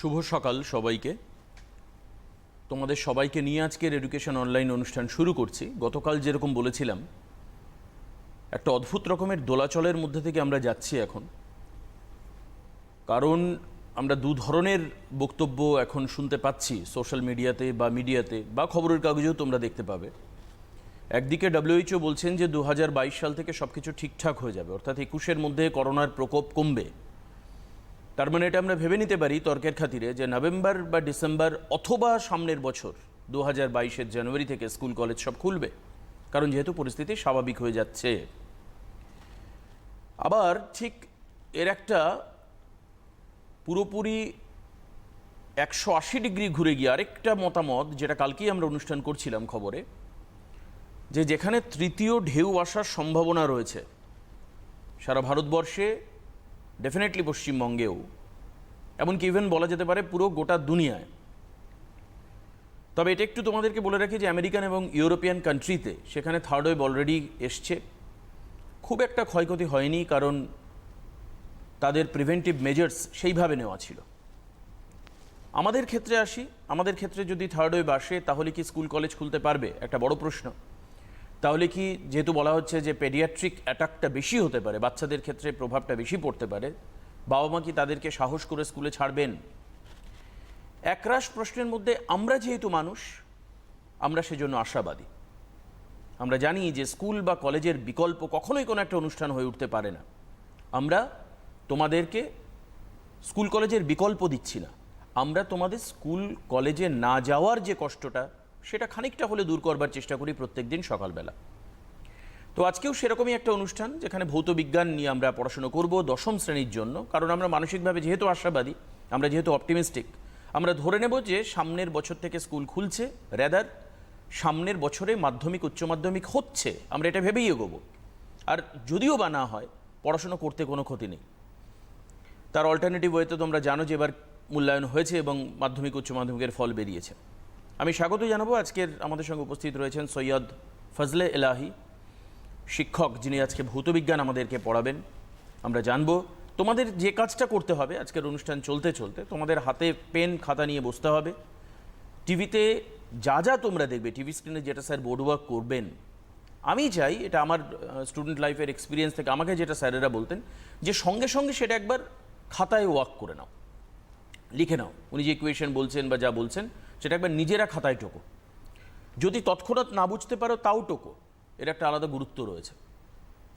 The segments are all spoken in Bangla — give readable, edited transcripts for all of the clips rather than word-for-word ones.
শুভ সকাল সবাইকে। তোমাদের সবাইকে নিয়ে আজকের এডুকেশন অনলাইন অনুষ্ঠান শুরু করছি। গতকাল যেরকম বলেছিলাম, একটা অদ্ভুত রকমের দোলাচলের মধ্যে থেকে আমরা যাচ্ছি এখন। কারণ আমরা দু ধরনের বক্তব্য এখন শুনতে পাচ্ছি সোশ্যাল মিডিয়াতে বা মিডিয়াতে বা খবরের কাগজেও তোমরা দেখতে পাবে। একদিকে WHO বলছেন যে 2022 সাল থেকে সব কিছু ঠিকঠাক হয়ে যাবে, অর্থাৎ 21-এর মধ্যে করোনার প্রকোপ কমবে। তার মানে এটা আমরা ভেবে নিতে পারি তর্কের খাতিরে যে নভেম্বর বা ডিসেম্বর অথবা সামনের বছর 2022-এর জানুয়ারি থেকে স্কুল কলেজ সব খুলবে, কারণ যেহেতু পরিস্থিতি স্বাভাবিক হয়ে যাচ্ছে। আবার ঠিক এর একটা পুরোপুরি 180 ডিগ্রি ঘুরে গিয়ে আরেকটা মতামত, যেটা কালকেই আমরা অনুষ্ঠান করছিলাম খবরে, যে যেখানে তৃতীয় ঢেউ আসার সম্ভাবনা রয়েছে সারা ভারতবর্ষে, ডেফিনেটলি পশ্চিমবঙ্গেও, এমনকি ইভেন বলা যেতে পারে পুরো গোটা দুনিয়ায়। তবে এটা একটু তোমাদেরকে বলে রাখি যে আমেরিকান এবং ইউরোপিয়ান কান্ট্রিতে সেখানে থার্ড ওয়েভ অলরেডি এসছে। খুব একটা ক্ষয়ক্ষতি হয়নি, কারণ তাদের প্রিভেন্টিভ মেজার্স সেইভাবে নেওয়া ছিল। আমাদের ক্ষেত্রে আসি, আমাদের ক্ষেত্রে যদি থার্ড ওয়েভ আসে তাহলে কি স্কুল কলেজ খুলতে পারবে, একটা বড় প্রশ্ন। তাহলে কি, যেহেতু বলা হচ্ছে যে পেডিয়াট্রিক অ্যাটাকটা বেশি হতে পারে, বাচ্চাদের ক্ষেত্রে প্রভাবটা বেশি পড়তে পারে, বাবা মা কি তাদেরকে সাহস করে স্কুলে ছাড়বেন? একরাশ প্রশ্নের মধ্যে আমরা যেহেতু মানুষ, আমরা সেজন্য আশাবাদী। আমরা জানি যে স্কুল বা কলেজের বিকল্প কখনোই কোনো একটা অনুষ্ঠান হয়ে উঠতে পারে না। আমরা তোমাদেরকে স্কুল কলেজের বিকল্প দিচ্ছি না, আমরা তোমাদের স্কুল কলেজে না যাওয়ার যে কষ্টটা, সেটা খানিকটা হলে দূর করবার চেষ্টা করি প্রত্যেক দিন সকালবেলা। তো আজকেও সেরকমই একটা অনুষ্ঠান, যেখানে ভৌত বিজ্ঞান নিয়ে আমরা পড়াশুনো করব দশম শ্রেণীর জন্য। কারণ আমরা মানসিকভাবে যেহেতু আশাবাদী, আমরা যেহেতু অপটিমিস্টিক, আমরা ধরে নেব যে সামনের বছর থেকে স্কুল খুলছে, রেদার সামনের বছরে মাধ্যমিক উচ্চ মাধ্যমিক হচ্ছে, আমরা এটা ভেবেই এগোবো। আর যদিও বা না হয়, পড়াশুনো করতে কোনো ক্ষতি নেই। তার অল্টারনেটিভ ওয়েতে তোমরা জানো যে এবার মূল্যায়ন হয়েছে এবং মাধ্যমিক উচ্চ মাধ্যমিকের ফল বেরিয়েছে। আমি স্বাগত জানাবো, আজকের আমাদের সঙ্গে উপস্থিত রয়েছেন সৈয়দ ফজলে এলাহি, শিক্ষক, যিনি আজকে ভৌতবিজ্ঞান আমাদেরকে পড়াবেন। আমরা জানবো তোমাদের যে কাজটা করতে হবে আজকের অনুষ্ঠান চলতে চলতে, তোমাদের হাতে পেন খাতা নিয়ে বসতে হবে। টিভিতে যা যা তোমরা দেখবে, টিভি স্ক্রিনে যেটা স্যার বোর্ড ওয়ার্ক করবেন, আমি চাই, এটা আমার স্টুডেন্ট লাইফের এক্সপিরিয়েন্স থেকে আমাকে যেটা স্যারেরা বলতেন, যে সঙ্গে সঙ্গে সেটা একবার খাতায় ওয়ার্ক করে নাও, লিখে নাও। উনি যে ইকুয়েশন বলছেন বা যা বলছেন সেটা একবার নিজেরা খাতায় টোকো। যদি তৎক্ষণাৎ না বুঝতে পারো তাও টোকো, এর একটা আলাদা গুরুত্ব রয়েছে,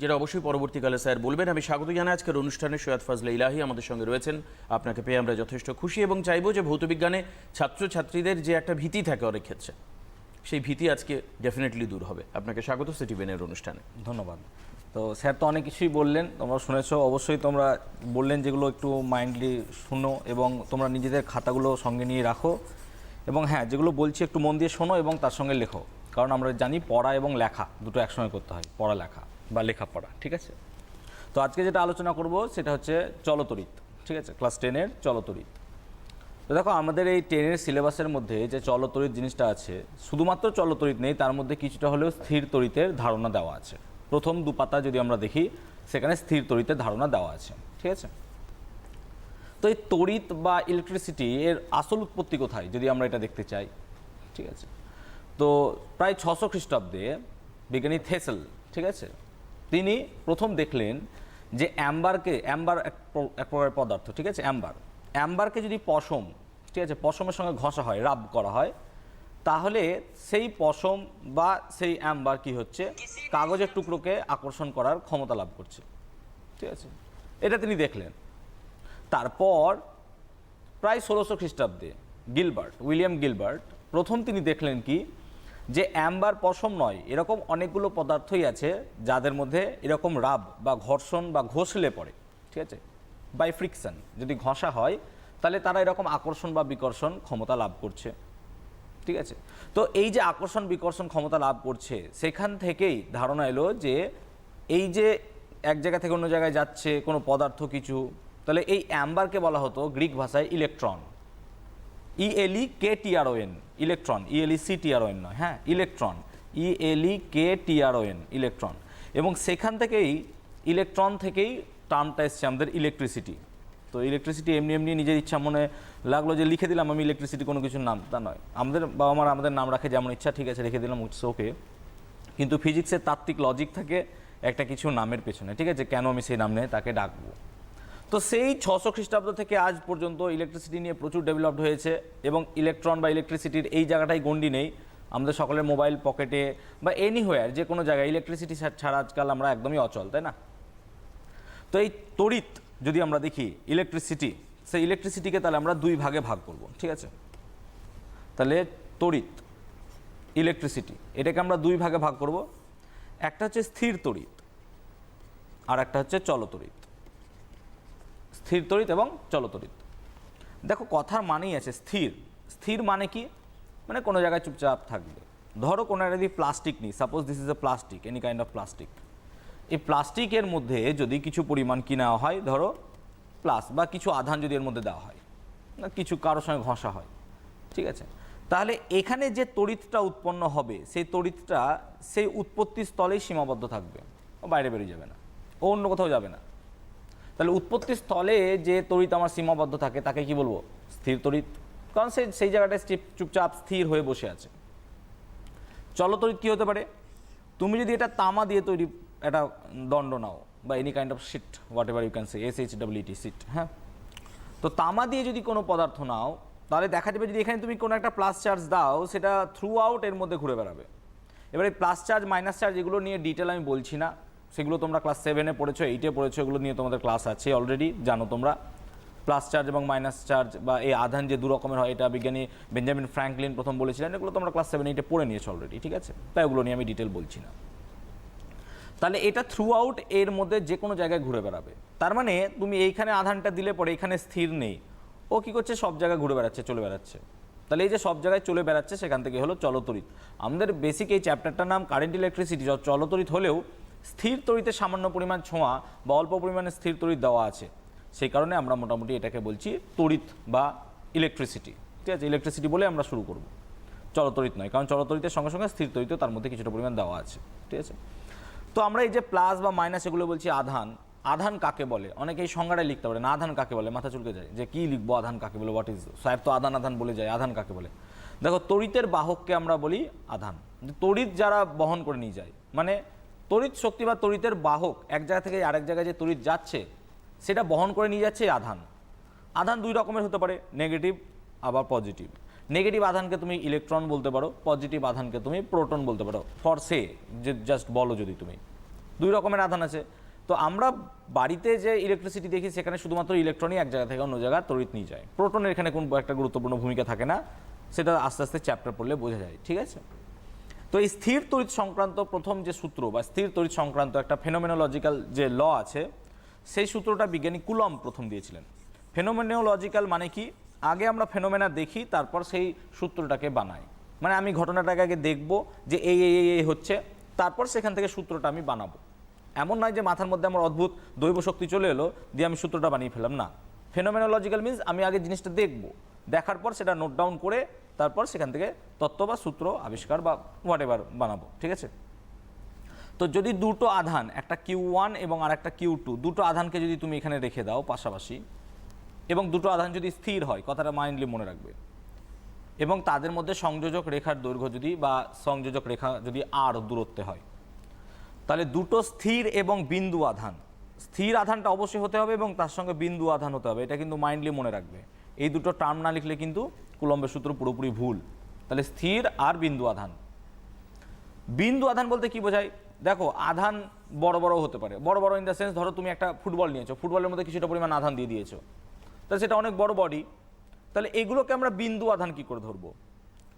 যেটা অবশ্যই পরবর্তীকালে স্যার বলবেন। আমি স্বাগত জানাই আজকের অনুষ্ঠানে সৈয়দ ফজলে ইলাহি আমাদের সঙ্গে রয়েছেন। আপনাকে পেয়ে আমরা যথেষ্ট খুশি এবং চাইবো যে ভৌতবিজ্ঞানে ছাত্রছাত্রীদের যে একটা ভীতি থাকে অনেক ক্ষেত্রে, সেই ভীতি আজকে ডেফিনেটলি দূর হবে। আপনাকে স্বাগত সিটিভেনের অনুষ্ঠানে। ধন্যবাদ। তো স্যার তো অনেক কিছুই বললেন, তোমরা শুনেছো, অবশ্যই তোমরা বললেন যেগুলো একটু মাইন্ডলি শুনো এবং তোমরা নিজেদের খাতাগুলো সঙ্গে নিয়ে রাখো। এবং হ্যাঁ, যেগুলো বলছি একটু মন দিয়ে শোনো এবং তার সঙ্গে লেখো, কারণ আমরা জানি পড়া এবং লেখা দুটো একসঙ্গে করতে হয়, পড়া লেখা বা লেখাপড়া, ঠিক আছে? তো আজকে যেটা আলোচনা করব সেটা হচ্ছে চলতরিৎ, ঠিক আছে? ক্লাস 10-এর চলতরিৎ। তো দেখো, আমাদের এই 10-এর সিলেবাসের মধ্যে যে চলতরিৎ জিনিসটা আছে, শুধুমাত্র চলতরিৎ নেই, তার মধ্যে কিছুটা হলেও স্থির তড়িতের ধারণা দেওয়া আছে। প্রথম দু পাতা যদি আমরা দেখি, সেখানে স্থির তড়িতের ধারণা দেওয়া আছে, ঠিক আছে? তো এই তড়িৎ বা ইলেকট্রিসিটি এর আসল উৎপত্তি কোথায় যদি আমরা এটা দেখতে চাই, ঠিক আছে? তো প্রায় 600 খ্রিস্টাব্দে বিজ্ঞানী থেসেল, ঠিক আছে, তিনি প্রথম দেখলেন যে অ্যাম্বার এক প্রকার পদার্থ, ঠিক আছে, অ্যাম্বারকে যদি পশম, ঠিক আছে, পশমের সঙ্গে ঘষা হয়, রাব করা হয়, তাহলে সেই পশম বা সেই অ্যাম্বার কি হচ্ছে, কাগজের টুকরোকে আকর্ষণ করার ক্ষমতা লাভ করছে, ঠিক আছে? এটা তিনি দেখলেন। তারপর প্রায় 1600 খ্রিস্টাব্দে উইলিয়াম গিলবার্ট প্রথম তিনি দেখলেন কি, যে অ্যাম্বার পশম নয়, এরকম অনেকগুলো পদার্থই আছে যাদের মধ্যে এরকম রাব বা ঘর্ষণ বা ঘষলে পড়ে, ঠিক আছে, বাই ফ্রিকশন, যদি ঘষা হয় তাহলে তারা এরকম আকর্ষণ বা বিকর্ষণ ক্ষমতা লাভ করছে, ঠিক আছে? তো এই যে আকর্ষণ বিকর্ষণ ক্ষমতা লাভ করছে, সেখান থেকেই ধারণা এলো যে এই যে এক জায়গা থেকে অন্য জায়গায় যাচ্ছে কোনো পদার্থ কিছু, তাহলে এই অ্যাম্বারকে বলা হতো গ্রিক ভাষায় ইলেকট্রন, ELEKTRON, ইলেকট্রন, ELECTRON নয়, হ্যাঁ, ইলেকট্রন, ELEKTRON, ইলেকট্রন। এবং সেখান থেকেই, ইলেকট্রন থেকেই টার্মটা এসছে আমাদের ইলেকট্রিসিটি। তো তো ইলেকট্রিসিটি এমনি এমনি নিজের ইচ্ছা মনে লাগলো যে লিখে দিলাম আমি ইলেকট্রিসিটি, কোনো কিছুর নাম তা নয়। আমাদের বাবা মারা আমাদের নাম রাখে যেমন ইচ্ছা, ঠিক আছে রেখে দিলাম, ইটস ওকে। কিন্তু ফিজিক্সের তাত্ত্বিক লজিক থাকে একটা কিছু নামের পেছনে, ঠিক আছে, কেন আমি সেই নাম নিয়ে তাকে ডাকবো। তো সেই 600 খ্রিস্টাব্দ থেকে আজ পর্যন্ত ইলেকট্রিসিটি নিয়ে প্রচুর ডেভেলপড হয়েছে, এবং ইলেকট্রন বা ইলেকট্রিসিটির এই জায়গাটাই গণ্ডি নেই। আমাদের সকলের মোবাইল পকেটে বা এনিহোয়ার যে কোনো জায়গায় ইলেকট্রিসিটি ছাড়া আজকাল আমরা একদমই অচল, তাই না? তো এই তড়িৎ যদি আমরা দেখি ইলেকট্রিসিটি, সেই ইলেকট্রিসিটিকে তাহলে আমরা দুই ভাগে ভাগ করব, ঠিক আছে? তাহলে তড়িৎ ইলেকট্রিসিটি এটাকে আমরা দুই ভাগে ভাগ করব, একটা হচ্ছে স্থির তড়িৎ আর একটা হচ্ছে চলতড়িৎ। স্থির তড়িৎ এবং চলতড়িৎ। দেখো কথার মানেই আছে স্থির। স্থির মানে কি? মানে কোনো জায়গায় চুপচাপ থাকবে। ধরো কোনো একটা যদি প্লাস্টিক নিই, suppose this is a plastic, any kind of plastic. এই প্লাস্টিকের মধ্যে যদি কিছু পরিমাণ কি নেওয়া হয়, ধরো প্লাস বা কিছু আধান যদি এর মধ্যে দেওয়া হয়, না কিছু কারোর সঙ্গে ঘষা হয়, ঠিক আছে, তাহলে এখানে যে তড়িৎটা উৎপন্ন হবে সেই তড়িৎটা সেই উৎপত্তি স্থলেই সীমাবদ্ধ থাকবে, ও বাইরে বেরিয়ে যাবে না, ও অন্য কোথাও যাবে না। তাহলে উৎপত্তি স্থলে যে তড়িৎ আমার সীমাবদ্ধ থাকে তাকে কি বলবো? স্থির তড়িৎ, কারণ সেই জায়গাটায় চুপচাপ স্থির হয়ে বসে আছে। চলতড়িৎ কী হতে পারে? তুমি যদি এটা তামা দিয়ে তৈরি একটা দণ্ড নাও বা any kind of sheet, whatever you can say, SHWT sheet, হ্যাঁ, তো তামা দিয়ে যদি কোনো পদার্থ নাও, তাহলে দেখা যাবে যদি এখানে তুমি কোনো একটা প্লাস চার্জ দাও, সেটা থ্রু আউট এর মধ্যে ঘুরে বেড়াবে। এবারে প্লাস চার্জ মাইনাস চার্জ এগুলো নিয়ে ডিটেল আমি বলছি না, সেগুলো তোমরা ক্লাস 7-এ পড়েছো, 8-এ পড়েছো, এগুলো নিয়ে তোমাদের ক্লাস আছে অলরেডি, জানো তোমরা। প্লাস চার্জ এবং মাইনাস চার্জ বা এই আধান যে দু রকমের হয়, এটা বিজ্ঞানী বেঞ্জামিন ফ্র্যাঙ্কলিন প্রথম বলেছিলেন, এগুলো তোমরা ক্লাস 7-8-এ পড়ে নিয়েছো অলরেডি, ঠিক আছে, তাই ওগুলো নিয়ে আমি ডিটেল বলছি না। তাহলে এটা থ্রু আউট এর মধ্যে যে কোনো জায়গায় ঘুরে বেড়াবে। তার মানে তুমি এইখানে আধানটা দিলে পরে এখানে স্থির নেই, ও কী করছে? সব জায়গায় ঘুরে বেড়াচ্ছে, চলে বেড়াচ্ছে। তাহলে এই যে সব জায়গায় চলে বেড়াচ্ছে, সেখান থেকে হলো চলতড়িৎ। আমাদের বেসিক এই চ্যাপ্টারটার নাম কারেন্ট ইলেকট্রিসিটি। চলতড়িৎ হলেও স্থির তড়িতের সামান্য পরিমাণ ছোঁয়া বা অল্প পরিমাণে স্থির তড়িৎ দেওয়া আছে, সেই কারণে আমরা মোটামুটি এটাকে বলছি তড়িৎ বা ইলেকট্রিসিটি, ঠিক আছে? ইলেকট্রিসিটি বলে আমরা শুরু করব, চলতড়িৎ নয়, কারণ চলতড়িতের সঙ্গে সঙ্গে স্থির তড়িৎও তার মধ্যে কিছুটা পরিমাণ দেওয়া আছে, ঠিক আছে? তো আমরা এই যে প্লাস বা মাইনাস এগুলো বলছি আধান। আধান কাকে বলে? অনেকে এই সংজ্ঞাটাই লিখতে পারে না, আধান কাকে বলে, মাথা চুলকে যায় যে কি লিখবো, আধান কাকে বলে, হোয়াট ইজ, স্যার তো আধান আধান বলে যায়, আধান কাকে বলে? দেখো তড়িতের বাহককে আমরা বলি আধান। তড়িৎ যারা বহন করে নিয়ে যায়, মানে তড়িৎ শক্তি বা তড়িতের বাহক এক জায়গা থেকে আরেক জায়গায় যে তড়িৎ যাচ্ছে সেটা বহন করে নিয়ে যাচ্ছে আধান। আধান দুই রকমের হতে পারে, নেগেটিভ আবার পজিটিভ। নেগেটিভ আধানকে তুমি ইলেকট্রন বলতে পারো, পজিটিভ আধানকে তুমি প্রোটন বলতে পারো, ফর সে যে জাস্ট বলো যদি তুমি। দুই রকমের আধান আছে। তো আমরা বাড়িতে যে ইলেকট্রিসিটি দেখি সেখানে শুধুমাত্র ইলেকট্রনই এক জায়গা থেকে অন্য জায়গায় তড়িৎ নিয়ে যায়, প্রোটনের এখানে কোনো একটা গুরুত্বপূর্ণ ভূমিকা থাকে না, সেটা আস্তে আস্তে চ্যাপ্টার পড়লে বোঝা যায়, ঠিক আছে? তো এই স্থির তড়িৎ সংক্রান্ত প্রথম যে সূত্র বা স্থির তড়িৎ সংক্রান্ত একটা ফেনোমেনোলজিক্যাল যে ল আছে, সেই সূত্রটা বিজ্ঞানী কুলম্ব প্রথম দিয়েছিলেন। ফেনোমেনোলজিক্যাল মানে কি? আগে আমরা ফেনোমেনা দেখি, তারপর সেই সূত্রটাকে বানাই। মানে আমি ঘটনাটাকে আগে দেখব যে এই হচ্ছে, তারপর সেখান থেকে সূত্রটা আমি বানাবো। এমন নয় যে মাথার মধ্যে আমার অদ্ভুত দৈব শক্তি চলে এলো দিয়ে আমি সূত্রটা বানিয়ে ফেললাম, না। ফেনোমেনোলজিক্যাল মিনস আমি আগে জিনিসটা দেখব, দেখার পর সেটা নোট ডাউন করে তারপর সেখান থেকে তত্ত্ব বা সূত্র আবিষ্কার বা হোয়াট এভার বানাবো, ঠিক আছে? তো যদি দুটো আধান, একটা Q1 এবং আর একটা Q2, দুটো আধানকে যদি তুমি এখানে রেখে দাও পাশাপাশি, এবং দুটো আধান যদি স্থির হয়, কথাটা মাইন্ডলি মনে রাখবে, এবং তাদের মধ্যে সংযোজক রেখার দৈর্ঘ্য যদি বা সংযোজক রেখা যদি আর দূরত্বে হয়, তাহলে দুটো স্থির এবং বিন্দু আধান, স্থির আধানটা অবশ্যই হতে হবে এবং তার সঙ্গে বিন্দু আধান হতে হবে, এটা কিন্তু মাইন্ডলি মনে রাখবে। এই দুটো টার্ম না লিখলে কিন্তু কুলম্বের সূত্র পুরোপুরি ভুল। তাহলে স্থির আর বিন্দু আধান। বিন্দু আধান বলতে কি বোঝায়? দেখো আধান বড় বড় হতে পারে, বড় বড় ইন দ্য সেন্স, ধরো তুমি একটা ফুটবল নিয়েছো, ফুটবলের মধ্যে কিছুটা পরিমাণ আধান দিয়ে দিয়েছো, তাহলে সেটা অনেক বড় বডি, তাহলে এগুলোকে আমরা বিন্দু আধান কি করে ধরবো?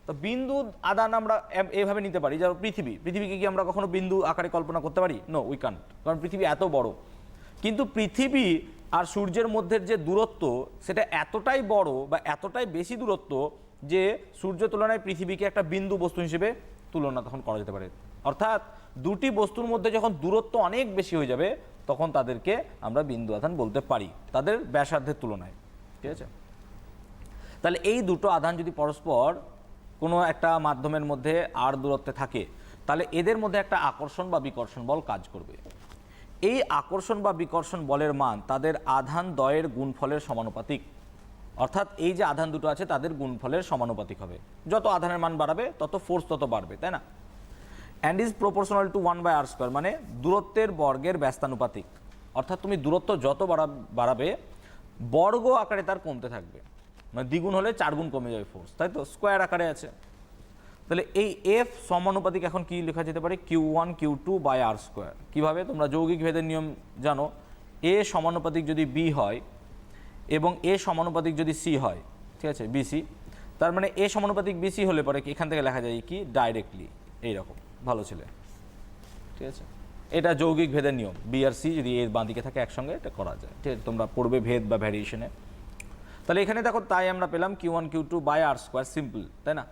তো বিন্দু আধান আমরা এভাবে নিতে পারি, যেমন পৃথিবীকে কি আমরা কখনো বিন্দু আকারে কল্পনা করতে পারি? নো, উই কান্ট, কারণ পৃথিবী এত বড়। কিন্তু পৃথিবী আর সূর্যের মধ্যে যে দূরত্ব, সেটা এতটাই বড় বা এতটাই বেশি দূরত্ব যে সূর্য তুলনায় পৃথিবীকে একটা বিন্দু বস্তু হিসেবে তুলনা তখন করা যেতে পারে। অর্থাৎ দুটি বস্তুর মধ্যে যখন দূরত্ব অনেক বেশি হয়ে যাবে, তখন তাদেরকে আমরা বিন্দু আধান বলতে পারি, তাদের ব্যাসার্ধের তুলনায়, ঠিক আছে? তাহলে এই দুটো আধান যদি পরস্পর কোনো একটা মাধ্যমের মধ্যে আর দূরত্বে থাকে, তাহলে এদের মধ্যে একটা আকর্ষণ বা বিকর্ষণ বল কাজ করবে। এই আকর্ষণ বা বিকর্ষণ বলের মান তাদের আধান দ্বয়ের গুণফলের সমানুপাতিক। অর্থাৎ এই যে আধান দুটো আছে তাদের গুণফলের সমানুপাতিক হবে। যত আধানের মান বাড়াবে তত ফোর্স তত বাড়বে, তাই না? And is proportional to 1/r², মানে দূরত্বের বর্গের ব্যস্তানুপাতিক। অর্থাৎ তুমি দূরত্ব যত বাড়াবে বর্গ আকারে তার কমতে থাকবে, মানে দ্বিগুণ হলে 4 গুণ কমে যাবে ফোর্স, তাই তো? স্কোয়ার আকারে আছে। তাহলে এই এফ সমানুপাতিক এখন কি লেখা যেতে পারে? Q1Q2/r²। কিভাবে? তোমরা যৌগিক ভেদের নিয়ম জানো। এ সমানুপাতিক যদি বি হয় এবং এ সমানুপাতিক যদি সি হয়, ঠিক আছে, বিসি, তার মানে এ সমানুপাতিক বিসি হলে পরে এখান থেকে লেখা যায় কি ডাইরেক্টলি এইরকম। ভালো ছেলে, ঠিক আছে? এটা যৌগিক ভেদের নিয়ম। বি আর সি যদি এর বাঁ দিকে থাকে একসঙ্গে এটা করা যায়, ঠিক আছে? তোমরা পড়বে ভেদ বা ভ্যারিয়েশনে। তাহলে এখানে দেখো তাই আমরা পেলাম Q1Q2/r², সিম্পল, তাই না?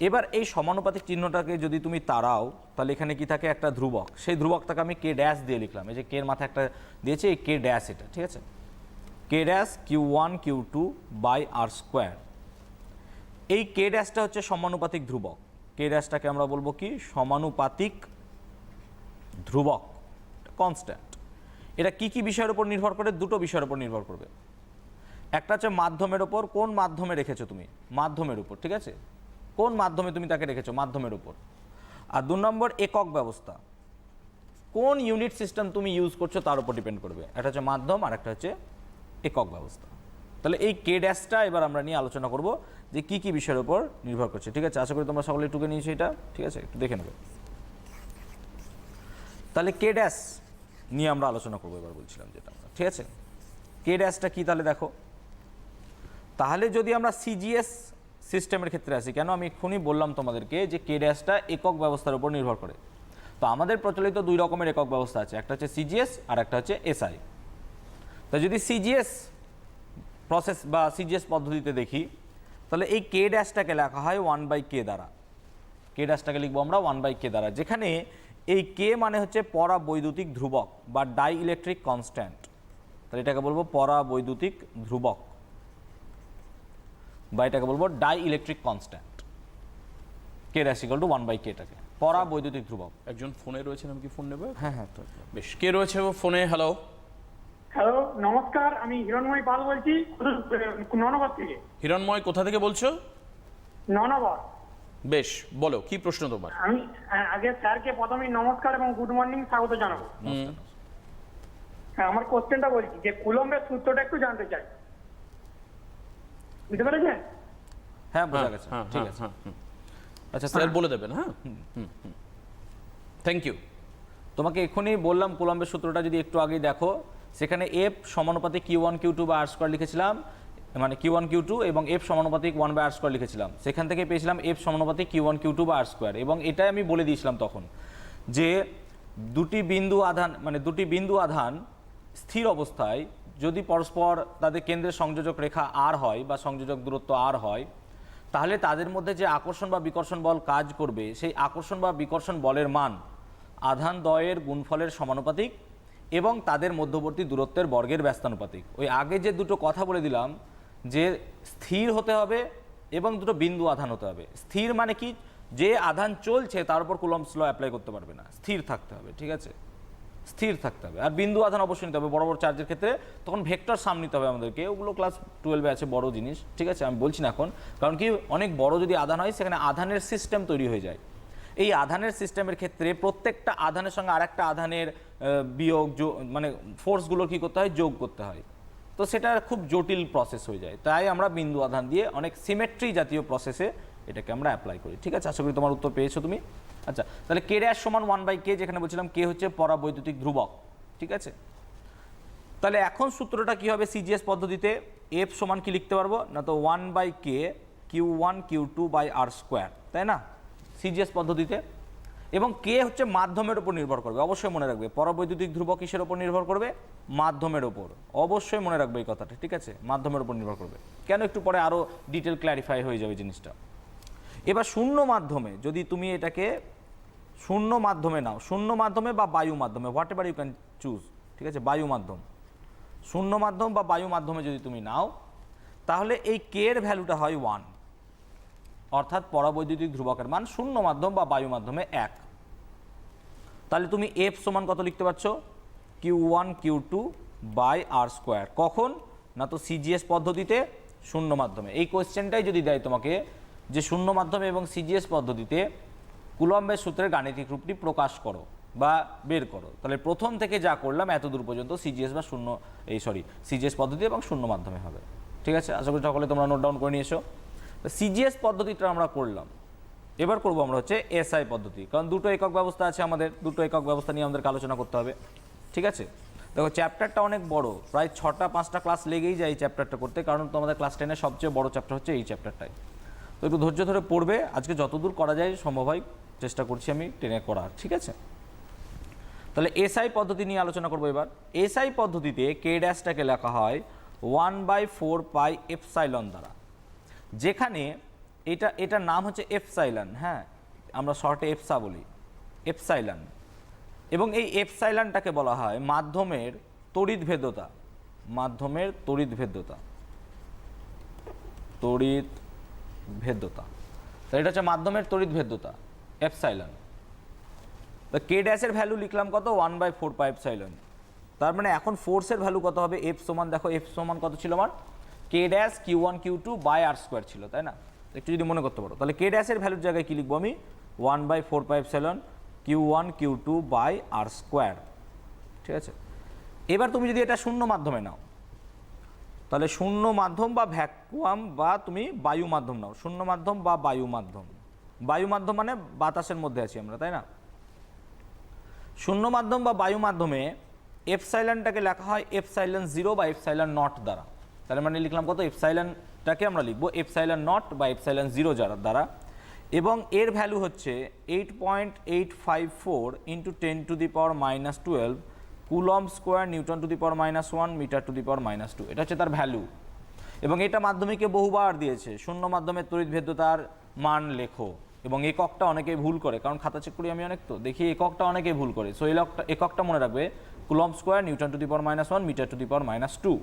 এবার এই সমানুপাতিক চিহ্নটাকে যদি তুমি তাড়াও তাহলে এখানে কি থাকে? একটা ধ্রুবক। সেই ধ্রুবকটাকে আমি কে ড্যাশ দিয়ে লিখলাম। এই যে কে এর মাথায় একটা দিয়েছে, এই কে ড্যাশ, এটা ঠিক আছে? কে ড্যাশ Q1Q2/r²। এই কে ড্যাশটা হচ্ছে সমানুপাতিক ধ্রুবক। কে ড্যাশটাকে আমরা বলবো কি? সমানুপাতিক ধ্রুবক, কনস্ট্যান্ট। এটা কি কি বিষয়ের উপর নির্ভর করে? দুটো বিষয়ের উপর নির্ভর করবে। একটা হচ্ছে মাধ্যমের উপর, কোন মাধ্যমে রেখেছো তুমি, মাধ্যমের উপর, ঠিক আছে? কোন মাধ্যমে তুমি তাকে রেখেছো, মাধ্যমের উপর। আর 2 নম্বর একক ব্যবস্থা, কোন ইউনিট সিস্টেম তুমি ইউজ করছো তার উপর ডিপেন্ড করবে। একটা হচ্ছে মাধ্যম আর একটা হচ্ছে একক ব্যবস্থা। তাহলে এই কে ড্যাশটা এবার আমরা নিয়ে আলোচনা করব যে কি কি বিষয়ের উপর নির্ভর করছে, ঠিক আছে? আশা করি তোমরা সকলে টুকে নিয়েছো এটা, ঠিক আছে? একটু দেখে নেবে। তাহলে কে ড্যাশ নিয়ে আমরা আলোচনা করবো এবার, বলছিলাম যেটা, ঠিক আছে? কে ড্যাশটা কি তাহলে দেখো। তাহলে যদি আমরা সিজিএস সিস্টেমের ক্ষেত্রে আসি, কেন আমি এক্ষুনি বললাম তোমাদেরকে যে কে ড্যাশটা একক ব্যবস্থার উপর নির্ভর করে। তো আমাদের প্রচলিত 2 রকমের একক ব্যবস্থা আছে, একটা হচ্ছে সিজিএস আর একটা হচ্ছে এসআই। তা যদি সিজিএস প্রসেস বা সিজিএস পদ্ধতিতে দেখি তাহলে এই কে ড্যাশটাকে লেখা হয় 1/k দ্বারা। কে ড্যাশটাকে লিখবো আমরা 1/k দ্বারা, যেখানে এই কে মানে হচ্ছে পরাবৈদ্যুতিক ধ্রুবক বা ডাই ইলেকট্রিক কনস্ট্যান্ট। তাহলে এটাকে বলবো পরাবৈদ্যুতিক ধ্রুবক বা এটাকে বলবো dielectric constant. K dash equal to 1/k, এটাকে পরাবৈদ্যুতিক ধ্রুবক। একজন ফোনে রয়েছেন, আমি কি ফোন নেব? হ্যাঁ হ্যাঁ, তো বেশ, কে রয়েছে ফোনে? হ্যালো হ্যালো, নমস্কার, আমি হিরণময় পাল বলছি ননগর থেকে। হিরণময়, কোথা থেকে বলছো? ননগর। বেশ, বলো কি প্রশ্ন তোমার? আমি আগে স্যারকে প্রথমেই নমস্কার এবং গুড মর্নিং স্বাগত জানাবো। হ্যাঁ, আমার কোশ্চেনটা বলছি যে কুলম্বের সূত্রটা একটু জানতে চাই, বুঝতে পেরেছেন? হ্যাঁ বোঝা গেছে, ঠিক আছে। আচ্ছা, স্যার বলে দেবেন। হ্যাঁ, থ্যাংক ইউ। তোমাকে এক্ষুনি বললাম কুলম্বের সূত্রটা যদি একটু আগেই দেখো, সেখানে এফ সমানুপাতিক Q1Q2/r² লিখেছিলাম, মানে Q1Q2, এবং এফ সমানুপাতিক 1/r² লিখেছিলাম। সেখান থেকে পেয়েছিলাম এফ সমানুপাতিক Q1Q2/r², এবং এটাই আমি বলে দিয়েছিলাম তখন যে দুটি বিন্দু আধান স্থির অবস্থায় যদি পরস্পর তাদের কেন্দ্রের সংযোজক রেখা আর হয় বা সংযোজক দূরত্ব আর হয়, তাহলে তাদের মধ্যে যে আকর্ষণ বা বিকর্ষণ বল কাজ করবে সেই আকর্ষণ বা বিকর্ষণ বলের মান আধান দ্বয়ের গুণফলের সমানুপাতিক এবং তাদের মধ্যবর্তী দূরত্বের বর্গের ব্যস্তানুপাতিক। ওই আগে যে দুটো কথা বলে দিলাম যে স্থির হতে হবে এবং দুটো বিন্দু আধান হতে হবে। স্থির মানে কি? যে আধান চলছে তার উপর কুলম্বস ল অ্যাপ্লাই করতে পারবে না, স্থির থাকতে হবে, ঠিক আছে? স্থির থাকতে হবে। আর বিন্দু আধান অবশ্যই নিতে হবে, বড় বড় চার্জের ক্ষেত্রে তখন ভেক্টর সাম নিতে হবে আমাদেরকে, ওগুলো ক্লাস 12-এ আছে, বড় জিনিস, ঠিক আছে? আমি বলছি না এখন, কারণ কি অনেক বড় যদি আধান হয় সেখানে আধানের সিস্টেম তৈরি হয়ে যায়। এই আধানের সিস্টেমের ক্ষেত্রে প্রত্যেকটা আধানের সঙ্গে আরেকটা আধানের বিয়োগ, মানে ফোর্সগুলো কী করতে হয়? যোগ করতে হয়। তো সেটা খুব জটিল প্রসেস হয়ে যায়, তাই আমরা বিন্দু আধান দিয়ে অনেক সিমেট্রি জাতীয় প্রসেসে এটাকে আমরা অ্যাপ্লাই করি, ঠিক আছে? আশা করি তোমার উত্তর পেয়েছো তুমি। আচ্ছা, তাহলে কে ড্যাশ সমান 1/k, যেখানে বলছিলাম কে হচ্ছে পরাবৈদ্যুতিক ধ্রুবক, ঠিক আছে? তাহলে এখন সূত্রটা কি হবে সিজিএস পদ্ধতিতে? এফ সমান কি লিখতে পারবো না? তো 1/k Q1Q2/r², তাই না? সিজিএস পদ্ধতিতে। এবং কে হচ্ছে মাধ্যমের উপর নির্ভর করবে, অবশ্যই মনে রাখবে। পরাবৈদ্যুতিক ধ্রুবক কিসের উপর নির্ভর করবে? মাধ্যমের উপর। অবশ্যই মনে রাখবে এই কথাটা, ঠিক আছে? মাধ্যমের উপর নির্ভর করবে। কেন? একটু পরে আরও ডিটেল ক্ল্যারিফাই হয়ে যাবে জিনিসটা। এবার শূন্য মাধ্যমে যদি তুমি এটাকে শূন্য মাধ্যমে নাও, শূন্য মাধ্যমে বা বায়ু মাধ্যমে, whatever you can choose, ঠিক আছে? বায়ু মাধ্যম, শূন্য মাধ্যম বা বায়ু মাধ্যমে যদি তুমি নাও, তাহলে এই কে এর ভ্যালুটা হয় 1, অর্থাৎ পরাবৈদ্যুতিক ধ্রুবকের মান শূন্য মাধ্যম বা বায়ু মাধ্যমে 1। তাহলে তুমি এফ সমান কত লিখতে পারছো? Q1 Q2 by R square. কখন? না তো সিজিএস পদ্ধতিতে, শূন্য মাধ্যমে। এই কোয়েশ্চেনটাই যদি দেয় তোমাকে যে শূন্য মাধ্যমে এবং সিজিএস পদ্ধতিতে কুলম্বের সূত্রের গাণিতিক রূপটি প্রকাশ করো বা বের করো, তাহলে প্রথম থেকে যা করলাম এত দূর পর্যন্ত সিজিএস বা সিজিএস পদ্ধতি এবং শূন্য মাধ্যমে হবে। ঠিক আছে, আশা করি সকলে তোমরা নোট ডাউন করে নিয়েছো। সিজিএস পদ্ধতিটা আমরা করলাম, এবার করব আমরা হচ্ছে এসআই পদ্ধতি, কারণ দুটো একক ব্যবস্থা আছে আমাদের, দুটো একক ব্যবস্থা নিয়ে আমাদেরকে আলোচনা করতে হবে। ঠিক আছে, দেখো চ্যাপ্টারটা অনেক বড়, প্রায় 6টা-5টা ক্লাস লেগেই যায় এই চ্যাপ্টারটা করতে, কারণ তোমাদের ক্লাস 10-এর সবচেয়ে বড় চ্যাপ্টার হচ্ছে এই চ্যাপ্টারটাই। তো একটু ধৈর্য ধরে পড়বে, আজকে যতদূর করা যায় সম্ভব হয় চেষ্টা করছি আমি টেনে করার। ঠিক আছে, তাহলে এসআই পদ্ধতি নিয়ে আলোচনা করবো এবার। এসআই পদ্ধতিতে কে ড্যাশটাকে লেখা হয় 1/4 পাই এপসাইলন দ্বারা, যেখানে এটার নাম হচ্ছে এপসাইলন, হ্যাঁ আমরা শর্টে এপসা বলি, এপসাইলন। এবং এই এপসাইলনটাকে বলা হয় মাধ্যমের তড়িৎ ভেদ্যতা, মাধ্যমের তড়িৎ ভেদ্যতা, তড়িৎ ভেদ্যতা। তো এটা হচ্ছে মাধ্যমের তড়িৎ ভেদ্যতা এপসাইলন। তো কে ড্যাশের ভ্যালু লিখলাম কত? 1/4 পাই এপসাইলন। তার মানে এখন ফোর্সের ভ্যালু কত হবে? এফ সমান, দেখো এফ সমান কত ছিল আমার? K dash Q1 Q2 by R square ছিল, তাই না? একটু যদি মনে করতে পারো, তাহলে কে ড্যাশের ভ্যালুর জায়গায় কী লিখবো আমি? 1/4 pi epsilon Q1 Q2 by R square. ঠিক আছে, এবার তুমি যদি এটা শূন্য মাধ্যমে নাও, তাহলে শূন্য মাধ্যম বা ভ্যাকুয়াম বা তুমি বায়ু মাধ্যম নাও, শূন্য মাধ্যম বা বায়ু মাধ্যম। বায়ু মাধ্যম মানে বাতাসের মধ্যে আছি আমরা, তাই না? শূন্য মাধ্যম বা বায়ু মাধ্যমে এপসাইলনটাকে লেখা হয় এপসাইলন 0 বা এপসাইলন নট দ্বারা। তাহলে মানে লিখলাম কত? এপসাইলনটাকে আমরা লিখবো এপসাইলন নট বা এপসাইলন 0 দ্বারা, এবং এর ভ্যালু হচ্ছে 8.854 × 10⁻⁻12 coulomb square newton to the power -1 metre to the power -2। এটা হচ্ছে তার ভ্যালু, এবং এটা মাধ্যমিকে বহুবার দিয়েছে, শূন্য মাধ্যমের তড়িৎ ভেদ্যতার মান লেখো। এবং এককটা অনেকেই ভুল করে, কারণ খাতা চেক করি আমি অনেক, তো দেখি এককটা অনেকেই ভুল করে। সো এককটা মনে রাখবে, coulomb square newton to the power -1 metre to the power -2।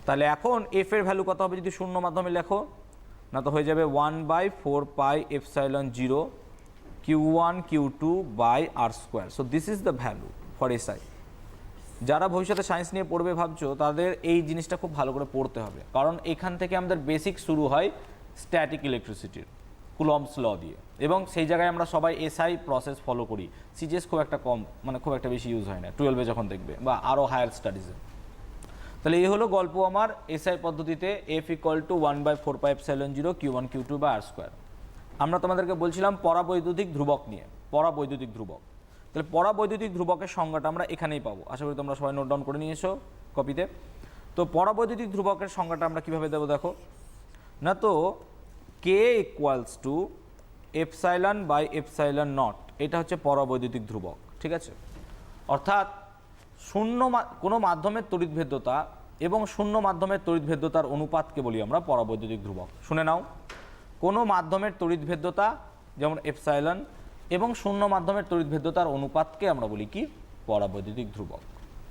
তাহলে এখন এফ এর ভ্যালু কত হবে যদি শূন্য মাধ্যমে লেখো? না তো হয়ে যাবে 1/4 pi epsilon 0 Q1 Q2 by R square. So this is the value for SI. যারা ভবিষ্যতে সায়েন্স নিয়ে পড়বে ভাবছো, তাদের এই জিনিসটা খুব ভালো করে পড়তে হবে, কারণ এখান থেকে আমাদের বেসিক শুরু হয় স্ট্যাটিক ইলেকট্রিসিটির কুলম্বস ল দিয়ে, এবং সেই জায়গায় আমরা সবাই এসআই প্রসেস ফলো করি। সিজিএস খুব একটা কম, মানে খুব একটা বেশি ইউজ হয় না 12-এ যখন দেখবে, বা আরও হায়ার স্টাডিজে। তাহলে এই হলো গল্প আমার এসআই পদ্ধতিতে F = 1/4 pi epsilon 0 Q1 Q2 বা আর স্কোয়ার। আমরা তোমাদেরকে বলছিলাম পরাবৈদ্যুতিক ধ্রুবক নিয়ে, পরাবৈদ্যুতিক ধ্রুবক। তাহলে পরাবৈদ্যুতিক ধ্রুবকের সংজ্ঞাটা আমরা এখানেই পাবো, আশা করি তোমরা সবাই নোট ডাউন করে নিয়েছো কপিতে। তো পরাবৈদ্যুতিক ধ্রুবকের সংজ্ঞাটা আমরা কীভাবে দেবো দেখো, না তো K = epsilon by epsilon naught, এটা হচ্ছে পরাবৈদ্যুতিক ধ্রুবক। ঠিক আছে, অর্থাৎ কোনো মাধ্যমের তড়িৎ ভেদ্যতা এবং শূন্য মাধ্যমের তড়িৎ ভেদ্যতার অনুপাতকে বলি আমরা পরাবৈদ্যুতিক ধ্রুবক। শুনে নাও, কোনো মাধ্যমের তড়িৎ ভেদ্যতা যেমন এপসাইলন এবং শূন্য মাধ্যমের তড়িৎ ভেদ্যতার অনুপাতকে আমরা বলি কি? পরাবৈদ্যুতিক ধ্রুবক।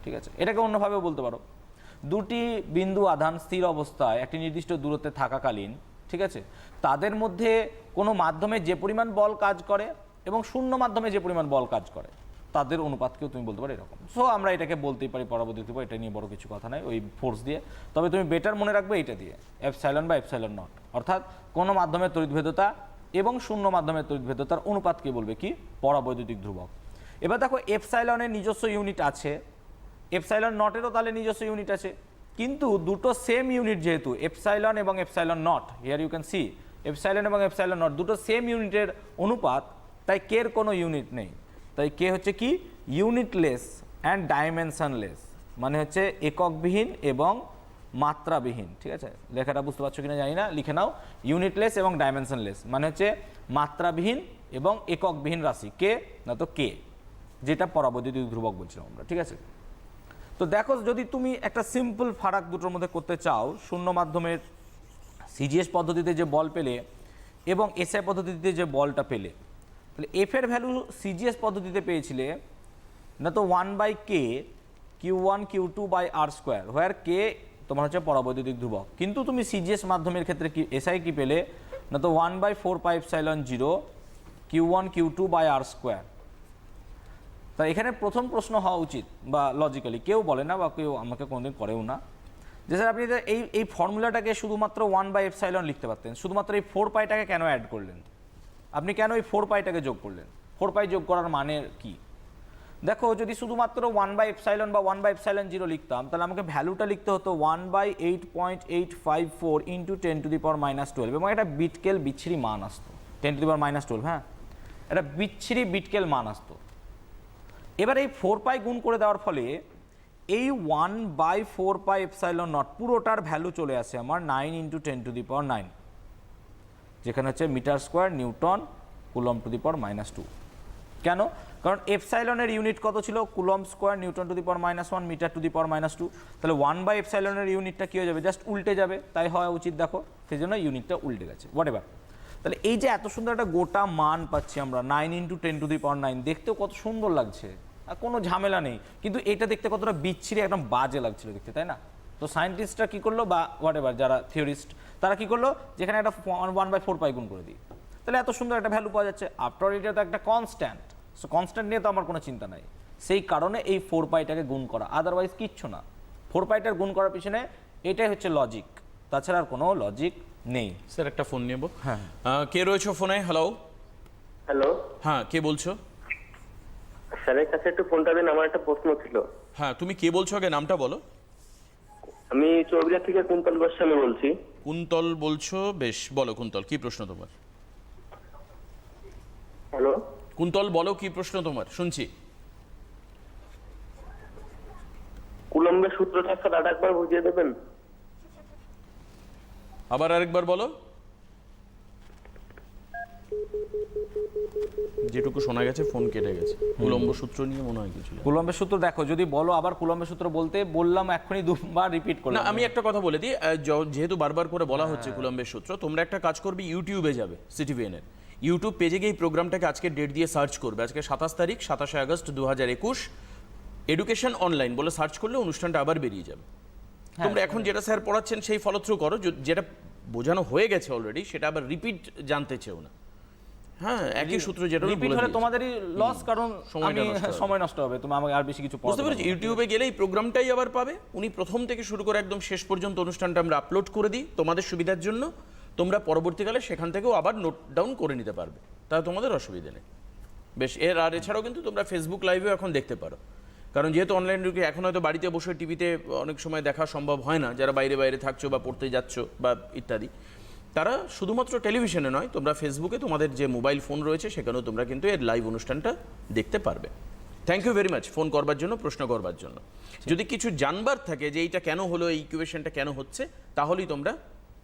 ঠিক আছে, এটাকে অন্যভাবেও বলতে পারো, দুটি বিন্দু আধান স্থির অবস্থায় একটি নির্দিষ্ট দূরত্বে থাকাকালীন, ঠিক আছে, তাদের মধ্যে কোনো মাধ্যমে যে পরিমাণ বল কাজ করে এবং শূন্য মাধ্যমে যে পরিমাণ বল কাজ করে, তাদের অনুপাতকেও তুমি বলতে পারো এরকম। সো আমরা এটাকে বলতেই পারি পরাবৈদ্যুতিক ধ্রুবক, এটা নিয়ে বড় কিছু কথা নাই ওই ফোর্স দিয়ে। তবে তুমি বেটার মনে রাখবে এইটা দিয়ে, এপসাইলন বা এপসাইলন নট, অর্থাৎ কোনো মাধ্যমের তড়িৎ ভেদ্যতা এবং শূন্য মাধ্যমের তড়িৎ ভেদ্যতার অনুপাতকে বলবে কি? পরাবৈদ্যুতিক ধ্রুবক। এবার দেখো এপসাইলনের নিজস্ব ইউনিট আছে, এপসাইলন নটেরও তাহলে নিজস্ব ইউনিট আছে, কিন্তু দুটো সেম ইউনিট যেহেতু এপসাইলন এবং epsilon naught, here you can see epsilon এবং এপসাইলন নট দুটো সেম ইউনিটের অনুপাত, তাই কের কোনো ইউনিট নেই। তাই কে হচ্ছে কি? ইউনিটলেস অ্যান্ড ডাইমেনশনলেস, মানে হচ্ছে এককবিহীন এবং মাত্রাবিহীন। ঠিক আছে, লেখাটা বুঝতে পারছো কিনা জানি না, লিখে নাও, ইউনিটলেস এবং ডাইমেনশনলেস মানে হচ্ছে মাত্রাবিহীন এবং এককবিহীন রাশি, কে না তো কে, যেটা পরাবৈদ্যুতিক ধ্রুবক বলছিলাম আমরা। ঠিক আছে, তো দেখো যদি তুমি একটা সিম্পল ফারাক দুটোর মধ্যে করতে চাও, শূন্য মাধ্যমের সিজিএস পদ্ধতিতে যে বল পেলে এবং এসআই পদ্ধতিতে যে বলটা পেলে, তাহলে এফ এর ভ্যালু সিজিএস পদ্ধতিতে পেয়েছিলে না তো 1/k Q1 Q2 by R square, হোয়ার কে তোমার হচ্ছে পরাবৈদ্যুতিক ধ্রুবক। কিন্তু তুমি সিজিএস মাধ্যমের ক্ষেত্রে কি এসআই কি পেলে না তো 1/4 pi epsilon 0 Q1 Q2 by R square. তা এখানে প্রথম প্রশ্ন হওয়া উচিত বা লজিক্যালি কেউ বলে না বা কেউ আমাকে কোনোদিন করেও না যে স্যার আপনি এই ফর্মুলাটাকে শুধুমাত্র 1/ε লিখতে পারতেন, শুধুমাত্র এই 4πটাকে কেন অ্যাড করলেন? আপনি কেন এই 4πটাকে যোগ করলেন? 4π যোগ করার মানে কি? দেখো, যদি শুধুমাত্র 1/ε বা 1/ε0 লিখতাম তাহলে আমাকে ভ্যালুটা লিখতে হতো 1/8.854 ইন্টু 10⁻⁻12 এবং একটা বিচ্ছিরি মান আসতো 10⁻⁻12। হ্যাঁ, একটা বিচ্ছিরি বিটকেল মান আসতো। এবার এই 4π গুণ করে দেওয়ার ফলে এই 1/4πε0 পুরোটার ভ্যালু চলে আসে আমার 9 ইন্টু 10⁻9, যেখানে হচ্ছে metre square newton coulomb to the power -2। কেন? কারণ এপসাইলনের ইউনিট কত ছিল? Coulomb square newton to the power -1 metre to the power -2। তাহলে 1/এর ইউনিটটা কী হয়ে যাবে? জাস্ট উল্টে যাবে, তাই হওয়া উচিত। দেখো, সেই জন্য ইউনিটটা উল্টে গেছে, হোয়াট এভার। তাহলে এই যে এত সুন্দর একটা গোটা মান পাচ্ছি আমরা 9 ইন্টু 10⁻9, দেখতেও কত সুন্দর লাগছে, আর কোনো ঝামেলা নেই। কিন্তু এটা দেখতে কতটা বিচ্ছিরি, একদম বাজে লাগছিল দেখতে, তাই না? তো সায়েন্টিস্টরা কী করলো, বা হোয়াট এভার যারা থিওরিস্ট, তারা কী করলো, যেখানে একটা 1/4π গুণ করে দিই, তাহলে এত সুন্দর একটা ভ্যালু পাওয়া যাচ্ছে। আফটার অল এটা তো একটা কনস্ট্যান্ট, সো কনস্ট্যান্ট নিয়ে তো আমার কোনো চিন্তা নাই। সেই কারণে এই 4πটাকে গুণ করা, আদারওয়াইজ কিচ্ছু না। 4πটার গুণ করার পিছনে এটাই হচ্ছে লজিক, তাছাড়া আর কোনো লজিক নেই। স্যার একটা ফোন নেব। হ্যাঁ। কে রয়েছে ফোনে? হ্যালো। হ্যালো, হ্যাঁ, কে বলছো? স্যারের কাছে একটু ফোনটা দিন, আমার একটা প্রশ্ন ছিল। হ্যাঁ, তুমি কে বলছো, আগে নামটা বলো। আমি চৌবিরা থেকে কুন্তল গোস্বামী বলছি। কুন্তল বলছো, বেশ, বলো কুন্তল, কি প্রশ্ন তোমার? হ্যালো, কুন্তল বলো, কি প্রশ্ন তোমার, শুনছি। কুলম্বের সূত্রটা স্যার আর একবার বুঝিয়ে দেবেন? আবার আরেকবার বলো। যেটুকু শোনা গেছে ফোন কেটে গেছে। উলম্ব সূত্র নিয়ে মনে হয় কিছু। কুলম্বের সূত্র দেখো, যদি বলো আবার কুলম্বের সূত্র বলতে বললাম, এক্ষুনি দুবার রিপিট না, করলাম। আমি একটা কথা বলে দিই, যেহেতু বারবার করে বলা হচ্ছে কুলম্বের সূত্র, তোমরা একটা কাজ করবে, ইউটিউবে যাবে, সিটিভিএন এর ইউটিউব পেজে গিয়ে এই প্রোগ্রামটাকে আজকে ডেট দিয়ে সার্চ করবে। আজকে 27 তারিখ, 27 আগস্ট 2021, এডুকেশন অনলাইন বলে সার্চ করলে অনুষ্ঠানটা আবার বেরিয়ে যাবে। তোমরা এখন যেটা স্যার পড়াচ্ছেন সেই ফলো থ্রু করো, যেটা বোঝানো হয়ে গেছে অলরেডি সেটা আবার রিপিট জানতে চেও না। হ্যাঁ, একই সূত্র যেটা রিপিট হলে তোমাদেরই লস, কারণ সময়টা আমি নষ্ট হবে। সময় নষ্ট হবে, তুমি আমাকে আর বেশি কিছু বুঝতে পড়াতে পেরেছি। পারবে না। ইউটিউবে গেলে এই প্রোগ্রামটাই আবার পাবে। উনি প্রথম থেকে শুরু করে একদম শেষ পর্যন্ত অনুষ্ঠানটা আমরা আপলোড করে দিই তোমাদের সুবিধার জন্য। তোমরা পরবর্তীকালে সেখান থেকেও আবার নোট ডাউন করে নিতে পারবে, তাহলে তোমাদের অসুবিধা নেই। বেশ, আর এছাড়াও কিন্তু তোমরা ফেসবুক লাইভেও এখন দেখতে পারো, কারণ যেহেতু অনলাইন যুগে এখন হয়তো বাড়িতে বসে টিভিতে অনেক সময় দেখা সম্ভব হয় না, যারা বাইরে বাইরে থাকছো বা পড়তে যাচ্ছ বা ইত্যাদি, তারা শুধুমাত্র টেলিভিশনে নয়, তোমরা ফেসবুকে তোমাদের যে মোবাইল ফোন রয়েছে সেখানেও তোমরা কিন্তু এর লাইভ অনুষ্ঠানটা দেখতে পারবে। Thank you very much phone করবার জন্য, প্রশ্ন করবার জন্য। যদি কিছু জানবার থাকে যে এইটা কেন হলো, এই ইকুয়েশনটা কেন হচ্ছে, তাহলেই তোমরা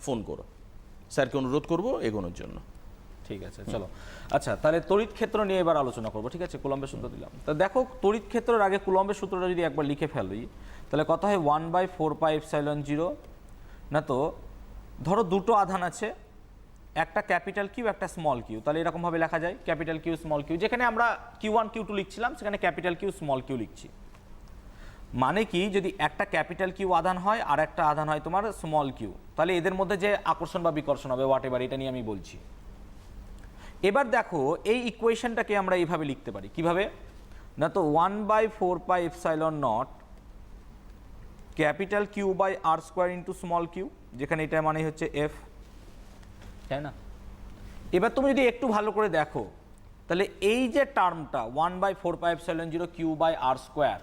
ফোন করো। স্যারকে অনুরোধ করবো এগোনোর জন্য। ঠিক আছে, চলো। আচ্ছা, তাহলে তড়িৎ ক্ষেত্র নিয়ে এবার আলোচনা করবো, ঠিক আছে? কুলম্বের সূত্র দিলাম। তো দেখো, তড়িৎ ক্ষেত্রের আগে কুলম্বের সূত্রটা যদি একবার লিখে ফেলি, তাহলে কত হয়? 1/4πε0। না তো, ধরো দুটো আধান আছে, একটা ক্যাপিটাল কিউ, একটা স্মল কিউ, তাহলে এরকমভাবে লেখা যায় ক্যাপিটাল কিউ স্মল কিউ। যেখানে আমরা Q1 Q2 লিখছিলাম, সেখানে ক্যাপিটাল কিউ স্মল কিউ লিখছি। মানে কি, যদি একটা ক্যাপিটাল কিউ আধান হয় আর একটা আধান হয় তোমার স্মল কিউ, তাহলে এদের মধ্যে যে আকর্ষণ বা বিকর্ষণ হবে, হোয়াট এভার, এটা নিয়ে আমি বলছি। এবার দেখো, এই ইকুয়েশনটাকে আমরা এইভাবে লিখতে পারি, কিভাবে? না তো 1/4πε0 capital Q by R square into small Q, যেখানে এটা মানে হচ্ছে এফ, তাই না? এবার তুমি যদি একটু ভালো করে দেখো, তাহলে এই যে টার্মটা 1/4πε0 কিউ বাই আর স্কোয়ার,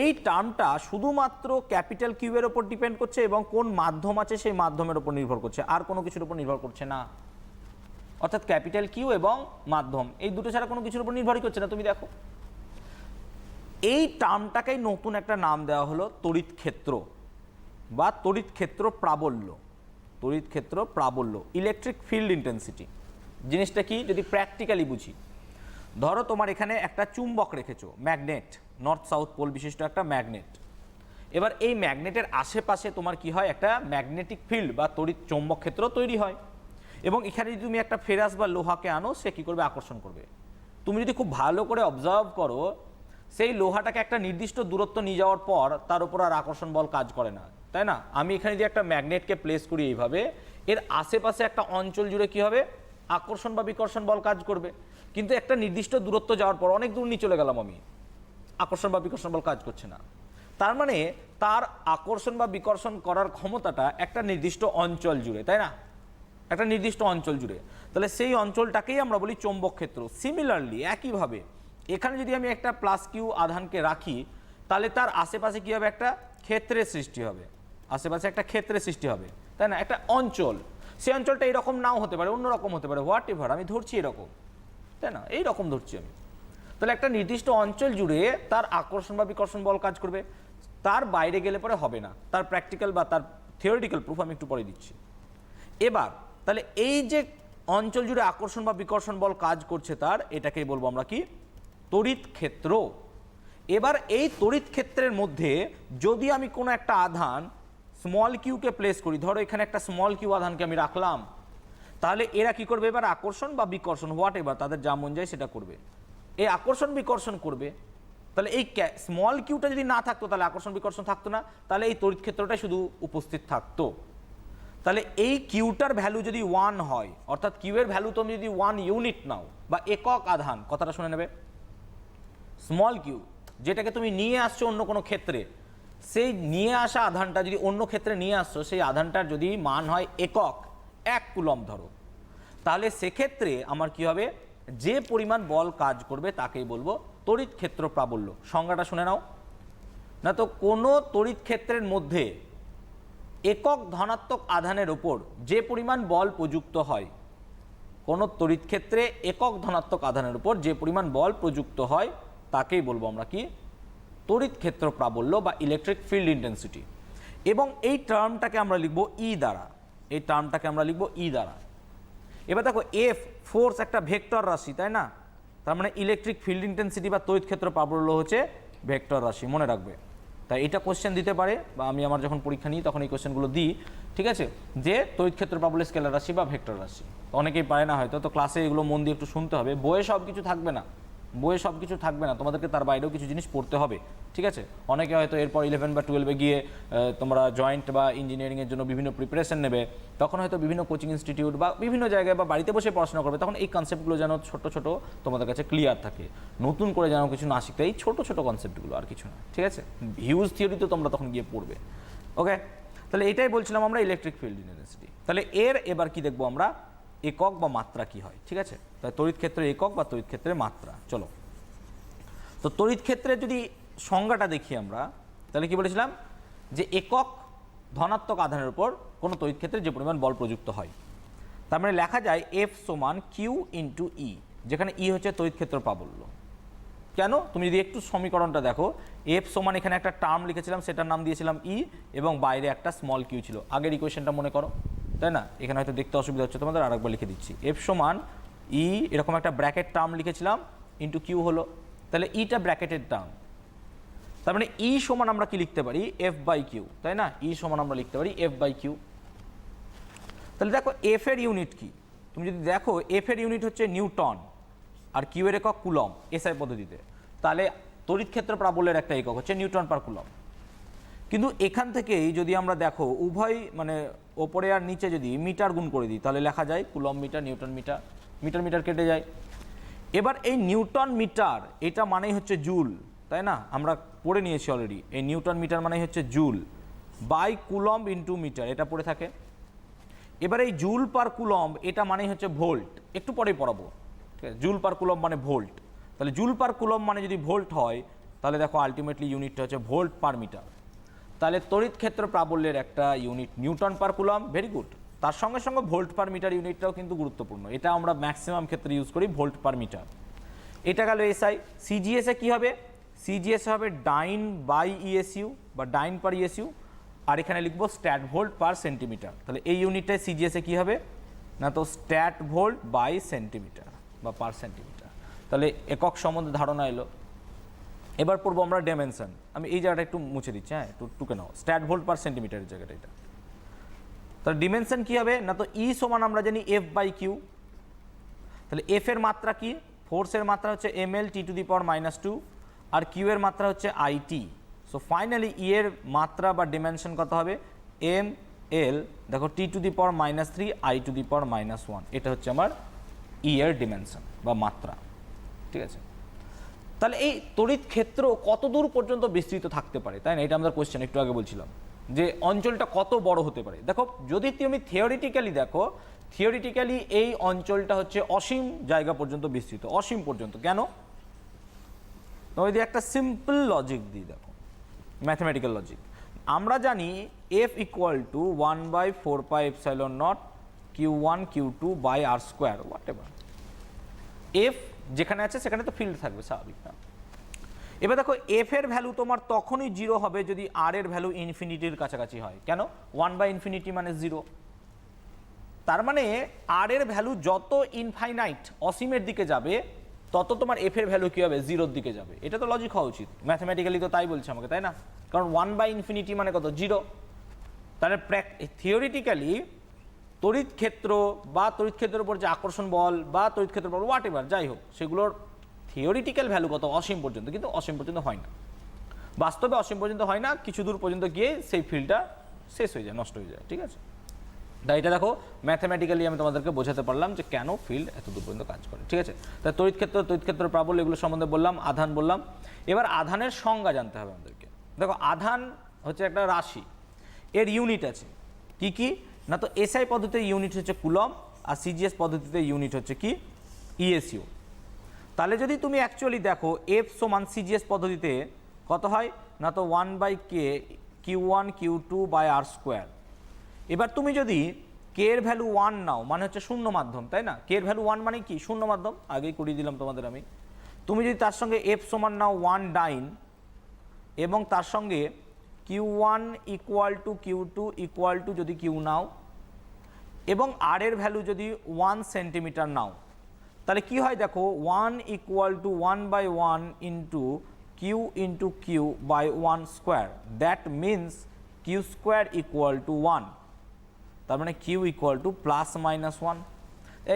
এই টার্মটা শুধুমাত্র ক্যাপিটাল কিউবের ওপর ডিপেন্ড করছে এবং কোন মাধ্যম আছে সেই মাধ্যমের ওপর নির্ভর করছে, আর কোনো কিছুর উপর নির্ভর করছে না। অর্থাৎ ক্যাপিটাল কিউ এবং মাধ্যম, এই দুটো ছাড়া কোনো কিছুর উপর নির্ভরই করছে না। তুমি দেখো, এই টার্মটাকেই নতুন একটা নাম দেওয়া হলো তড়িৎ ক্ষেত্র বা তড়িৎ ক্ষেত্র প্রাবল্য। তড়িৎ ক্ষেত্র প্রাবল্য, ইলেকট্রিক ফিল্ড ইন্টেন্সিটি। জিনিসটা কি যদি প্র্যাকটিক্যালি বুঝি, ধরো তোমার এখানে একটা চুম্বক রেখেছো, ম্যাগনেট, নর্থ সাউথ পোল বিশিষ্ট একটা ম্যাগনেট। এবার এই ম্যাগনেটের আশেপাশে তোমার কি হয়, একটা ম্যাগনেটিক ফিল্ড বা তড়িৎ চৌম্বক ক্ষেত্র তৈরি হয়। এবং এখানে যদি তুমি একটা ফেরাস বা লোহাকে আনো, সে কী করবে? আকর্ষণ করবে। তুমি যদি খুব ভালো করে অবজার্ভ করো, সেই লোহাটাকে একটা নির্দিষ্ট দূরত্ব নিয়ে যাওয়ার পর তার উপর আর আকর্ষণ বল কাজ করে না, তাই না? আমি এখানে যে একটা ম্যাগনেটকে প্লেস করি এইভাবে, এর আশেপাশে একটা অঞ্চল জুড়ে কি হবে? আকর্ষণ বা বিকর্ষণ বল কাজ করবে। কিন্তু একটা নির্দিষ্ট দূরত্ব যাওয়ার পর, অনেক দূর নিয়ে চলে গেলাম আমি, আকর্ষণ বা বিকর্ষণ বল কাজ করছে না। তার মানে তার আকর্ষণ বা বিকর্ষণ করার ক্ষমতাটা একটা নির্দিষ্ট অঞ্চল জুড়ে, তাই না, একটা নির্দিষ্ট অঞ্চল জুড়ে। তাহলে সেই অঞ্চলটাকেই আমরা বলি চৌম্বক ক্ষেত্র। সিমিলারলি একইভাবে এখানে যদি আমি একটা প্লাস কিউ আধানকে রাখি, তাহলে তার আশেপাশে কী হবে, একটা ক্ষেত্রের সৃষ্টি হবে, আশেপাশে একটা ক্ষেত্রের সৃষ্টি হবে, তাই না, একটা অঞ্চল। সেই অঞ্চলটা এরকম নাও হতে পারে, অন্যরকম হতে পারে, হোয়াট এভার, আমি ধরছি এরকম, তাই না, এইরকম ধরছি আমি। তাহলে একটা নির্দিষ্ট অঞ্চল জুড়ে তার আকর্ষণ বা বিকর্ষণ বল কাজ করবে, তার বাইরে গেলে পরে হবে না। তার প্র্যাকটিক্যাল বা তার থিওরিটিক্যাল প্রুফ আমি একটু পরে দিচ্ছি। এবার তাহলে এই যে অঞ্চল জুড়ে আকর্ষণ বা বিকর্ষণ বল কাজ করছে, তার এটাকেই বলবো আমরা কি, তড়িৎ ক্ষেত্র। এবার এই তড়িৎ ক্ষেত্রের মধ্যে যদি আমি কোনো একটা আধান স্মল কিউকে প্লেস করি, ধরো এখানে একটা স্মল কিউ আধানকে আমি রাখলাম, তাহলে এরা কি করবে, এবার আকর্ষণ বা বিকর্ষণ হোয়াট এভার তাদের যা মন যায় সেটা করবে। এই আকর্ষণ বিকর্ষণ করবে, তাহলে এই স্মল কিউটা যদি না থাকতো তাহলে আকর্ষণ বিকর্ষণ থাকতো না, তাহলে এই তড়িৎ ক্ষেত্রটাই শুধু উপস্থিত থাকতো। তাহলে এই কিউটার ভ্যালু যদি 1 হয়, অর্থাৎ কিউ এর ভ্যালু তুমি যদি 1 ইউনিট নাও বা একক আধান, কথাটা শুনে নেবে, স্মল কিউ যেটাকে তুমি নিয়ে আসছো অন্য কোনো ক্ষেত্রে, সেই নিয়ে আসা আধানটা যদি অন্য ক্ষেত্রে নিয়ে আসছো, সেই আধানটার যদি মান হয় একক 1 কুলম্ব ধরো, তাহলে সেক্ষেত্রে আমার কি হবে, যে পরিমাণ বল কাজ করবে তাকেই বলবো তড়িৎ ক্ষেত্র প্রাবল্য। সংজ্ঞাটা শুনে নাও। না তো কোনো তড়িৎ ক্ষেত্রের মধ্যে একক ধনাত্মক আধানের ওপর যে পরিমাণ বল প্রযুক্ত হয়, কোনো তড়িৎ ক্ষেত্রে একক ধনাত্মক আধানের উপর যে পরিমাণ বল প্রযুক্ত হয় তাকেই বলবো আমরা কি, তড়িৎ ক্ষেত্র প্রাবল্য বা ইলেকট্রিক ফিল্ড ইন্টেন্সিটি। এবং এই টার্মটাকে আমরা লিখবো ই দ্বারা, এই টার্মটাকে আমরা লিখবো ই দ্বারা। এবার দেখো এফ ফোর্স একটা ভেক্টর রাশি, তাই না, তার মানে ইলেকট্রিক ফিল্ড ইন্টেন্সিটি বা তড়িৎ ক্ষেত্র প্রাবল্য হচ্ছে ভেক্টর রাশি, মনে রাখবে। তাই এটা কোশ্চেন দিতে পারে, বা আমি আমার যখন পরীক্ষা নিই তখন এই কোশ্চেনগুলো দিই, ঠিক আছে, যে তড়িৎ ক্ষেত্র প্রাবল্য স্কেলার রাশি বা ভেক্টর রাশি। তো অনেকেই পারে না হয়তো, তো ক্লাসে এগুলো মন দিয়ে একটু শুনতে হবে। বইয়ে সব কিছু থাকবে না, বইয়ে সব কিছু থাকবে না, তোমাদেরকে তার বাইরেও কিছু জিনিস পড়তে হবে, ঠিক আছে। অনেকে হয়তো এরপর 11 বা 12-এ গিয়ে তোমরা জয়েন্ট বা ইঞ্জিনিয়ারিংয়ের জন্য বিভিন্ন প্রিপারেশন নেবে, তখন হয়তো বিভিন্ন কোচিং ইনস্টিটিউট বা বিভিন্ন জায়গায় বা বাড়িতে বসে পড়াশোনা করবে, তখন এই কনসেপ্টগুলো যেন ছোট ছোট তোমাদের কাছে ক্লিয়ার থাকে, নতুন করে যেন কিছু না শিখতে, এই ছোট ছোট কনসেপ্টগুলো, আর কিছু না, ঠিক আছে। হিউজ থিওরি তো তোমরা তখন গিয়ে পড়বে। ওকে, তাহলে এটাই বলছিলাম আমরা ইলেকট্রিক ফিল্ড ইন্টেন্সিটি। তাহলে এর এবার কি দেখবো আমরা, একক বা মাত্রা কি হয়, ঠিক আছে। তাই তড়িৎ ক্ষেত্রের একক বা তড়িৎ ক্ষেত্রের মাত্রা। চলো, তো তড়িৎ ক্ষেত্রের যদি সংজ্ঞাটা দেখি আমরা, তাহলে কি বলেছিলাম, যে একক ধনাত্মক আধানের উপর কোনো তড়িৎ ক্ষেত্রে যে পরিমাণ বল প্রযুক্ত হয়, তার মানে লেখা যায় এফ সমান কিউ ইন্টু ই, যেখানে ই হচ্ছে তড়িৎ ক্ষেত্র প্রাবল্য। কেন, তুমি যদি একটু সমীকরণটা দেখো, এফ সমান এখানে একটা টার্ম লিখেছিলাম, সেটার নাম দিয়েছিলাম ই, এবং বাইরে একটা স্মল কিউ ছিল। আগের ইকুয়েশনটা মনে করো, তাই না, এখানে হয়তো দেখতে অসুবিধা হচ্ছে তোমাদের, আরেকবার লিখে দিচ্ছি। এফ সমান ই, এরকম একটা ব্র্যাকেট টার্ম লিখেছিলাম, ইন্টু কিউ হলো, তাহলে ইটা ব্র্যাকেটের টার্ম, তার মানে ই সমান আমরা কি লিখতে পারি, এফ বাই কিউ, তাই না, ই সমান আমরা লিখতে পারি এফ বাই কিউ। তাহলে দেখো এফ এর ইউনিট কি, তুমি যদি দেখো এফ এর ইউনিট হচ্ছে নিউটন, আর কিউ এর একক কুলম এসআই পদ্ধতিতে, তাহলে তড়িৎ ক্ষেত্র প্রাবল্যের একটা একক হচ্ছে নিউটন পার কুলম। কিন্তু এখান থেকেই যদি আমরা দেখো উভয় মানে ওপরে আর নিচে যদি মিটার গুণ করে দিই, তাহলে লেখা যায় coulomb metre newton metre, metre metre কেটে যায়। এবার এই নিউটন মিটার এটা মানেই হচ্ছে জুল, তাই না, আমরা পড়ে নিয়েছি অলরেডি, এই নিউটন মিটার মানেই হচ্ছে joule by coulomb into metre, এটা পড়ে থাকে। এবার এই জুল পার কুলম্ব এটা মানেই হচ্ছে ভোল্ট, একটু পরেই পড়াবো, ঠিক আছে। জুল পার কুলম্ব মানে ভোল্ট, তাহলে জুল পার কুলম্ব মানে যদি ভোল্ট হয়, তাহলে দেখো আলটিমেটলি ইউনিটটা হচ্ছে ভোল্ট পার মিটার। তাহলে তড়িৎ ক্ষেত্র প্রাবল্যের একটা ইউনিট নিউটন পার কুলম্ব, ভেরি গুড। তার সঙ্গে সঙ্গে ভোল্ট পার মিটার ইউনিটটাও কিন্তু গুরুত্বপূর্ণ, এটা আমরা ম্যাক্সিমাম ক্ষেত্রে ইউজ করি, ভোল্ট পার মিটার। এটা গেল এসআই। সিজিএসে কি হবে, সিজিএস হবে ডাইন বাই ইএসইউ বা ডাইন পার ইএসইউ, আর এখানে লিখবো স্ট্যাট ভোল্ট পার সেন্টিমিটার। তাহলে এই ইউনিটটায় সিজিএসে কি হবে না, তো স্ট্যাট ভোল্ট বাই সেন্টিমিটার বা পার সেন্টিমিটার। তাহলে একক সম্বন্ধে ধারণা এলো। এবার পড়বো আমরা ডাইমেনশন। আমি এই জায়গাটা একটু মুছে দিচ্ছি, হ্যাঁ একটু টুকে নাও, স্ট্যাট ভোল্ট পার সেন্টিমিটারের জায়গাটা এটা। তাহলে ডিমেনশন কি হবে না, তো ই সমান আমরা জানি এফ বাই কিউ। তাহলে এফ এর মাত্রা কি, ফোর্সের মাত্রা হচ্ছে M L T to the power -2, আর কিউ এর মাত্রা হচ্ছে আইটি। সো ফাইনালি ই এর মাত্রা বা ডিমেনশন কত হবে, এম এল দেখো T to the power -3 I to the power -1, এটা হচ্ছে আমার ই এর ডিমেনশন বা মাত্রা, ঠিক আছে। তাহলে এই তড়িৎ ক্ষেত্র কত দূর পর্যন্ত বিস্তৃত থাকতে পারে, তাই না? এটা আমাদের কোয়েশ্চেন, একটু আগে বলছিলাম যে অঞ্চলটা কত বড় হতে পারে। দেখো যদি তুমি থিওরিটিক্যালি দেখো, থিওরিটিক্যালি এই অঞ্চলটা হচ্ছে অসীম জায়গা পর্যন্ত বিস্তৃত, অসীম পর্যন্ত। কেন? তুমি যদি একটা সিম্পল লজিক দিই, দেখো ম্যাথমেটিক্যাল লজিক, আমরা জানি F equal to 1/4πε0 Q1 Q2 by R square, what. F যেখানে আছে সেখানে তো ফিল্ড থাকবে, স্বাভাবিক না? এবার দেখো এফ এর ভ্যালু তোমার তখনই 0 হবে যদি আর এর ভ্যালু ইনফিনিটির কাছাকাছি হয়। কেন? 1/∞ মানে 0। তার মানে আর এর ভ্যালু যত ইনফাইনাইট অসীমের দিকে যাবে তত তোমার এফ এর ভ্যালু কী হবে? 0-র দিকে যাবে। এটা তো লজিক হওয়া উচিত, ম্যাথমেটিক্যালি তো তাই বলছে আমাকে, তাই না? কারণ 1/∞ মানে কত? 0। তাহলে থিওরিটিক্যালি তড়িৎ ক্ষেত্র বা তড়িৎ ক্ষেত্রের উপর যে আকর্ষণ বল বা তড়িৎ ক্ষেত্র বল, হোয়াট এভার যাই হোক, সেগুলোর থিওরিটিক্যাল ভ্যালু কত? অসীম পর্যন্ত। কিন্তু অসীম পর্যন্ত হয় না, বাস্তবে অসীম পর্যন্ত হয় না, কিছু দূর পর্যন্ত গিয়ে সেই ফিল্ডটা শেষ হয়ে যায়, নষ্ট হয়ে যায়। ঠিক আছে, তাই এটা দেখো ম্যাথমেটিক্যালি আমি তোমাদেরকে বোঝাতে পারলাম যে কেন ফিল্ড এত দূর পর্যন্ত কাজ করে। ঠিক আছে, তাই তড়িৎ ক্ষেত্র প্রাবল্য এগুলো সম্বন্ধে বললাম, আধান বললাম। এবার আধানের সংজ্ঞা জানতে হবে আমাদেরকে। দেখো আধান হচ্ছে একটা রাশি, এর ইউনিট আছে কি কি না, তো এসআই পদ্ধতিতে ইউনিট হচ্ছে কুলম, আর সিজিএস পদ্ধতিতে ইউনিট হচ্ছে কি? ইএসইউ। তাহলে যদি তুমি অ্যাকচুয়ালি দেখো এফ সমান সিজিএস পদ্ধতিতে কত হয় না, তো 1/k Q1 Q2 by R square. এবার তুমি যদি কে এর ভ্যালু 1 নাও, মানে হচ্ছে শূন্য মাধ্যম, তাই না? কে এর ভ্যালু 1 মানে কি? শূন্য মাধ্যম, আগেই করিয়ে দিলাম তোমাদের আমি। তুমি যদি তার সঙ্গে এফ সমান নাও 1 ডাইন এবং তার সঙ্গে Q1 equal to Q2 equal two যদি কিউ নাও এবং আর এর ভ্যালু যদি 1 সেন্টিমিটার নাও, তাহলে কি হয় দেখো 1 equal to 1/1 into Q into Q by 1 square, that means Q square equal to 1। তার মানে কিউ ইকুয়াল টু +-1।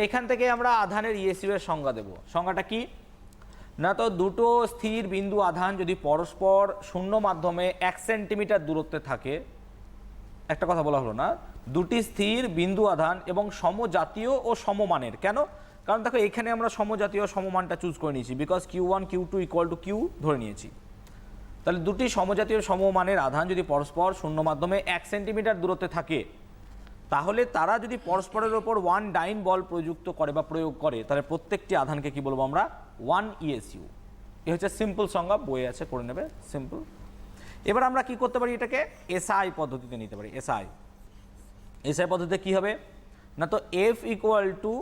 এখান থেকে আমরা আধানের ইএসইউ এর সংজ্ঞা দেব। সংজ্ঞাটা কি না, তো দুটো স্থির বিন্দু আধান যদি পরস্পর শূন্য মাধ্যমে 1 সেন্টিমিটার দূরত্বে থাকে, একটা কথা বলা হলো না, দুটি স্থির বিন্দু আধান এবং সমজাতীয় ও সমমানের। কেন? কারণ দেখো এখানে আমরা সমজাতীয় সমমানটা চুজ করে নিয়েছি, because Q1 Q2 equal to Q ধরে নিয়েছি। তাহলে দুটি সমজাতীয় সমমানের আধান যদি পরস্পর শূন্য মাধ্যমে 1 সেন্টিমিটার দূরত্বে থাকে, তাহলে তারা যদি পরস্পরের ওপর 1 ডাইন বল প্রযুক্ত করে বা প্রয়োগ করে, তাহলে প্রত্যেকটি আধানকে কি বলবো আমরা? 1 ইএসইউ। এ হচ্ছে সিম্পল সংজ্ঞা, বই আছে পড়ে নেবে, সিম্পল। এবার আমরা কি করতে পারি? এটাকে এসআই পদ্ধতিতে নিতে পারি। এসআই পদ্ধতিতে কি হবে না, তো এফ ইকুয়াল টু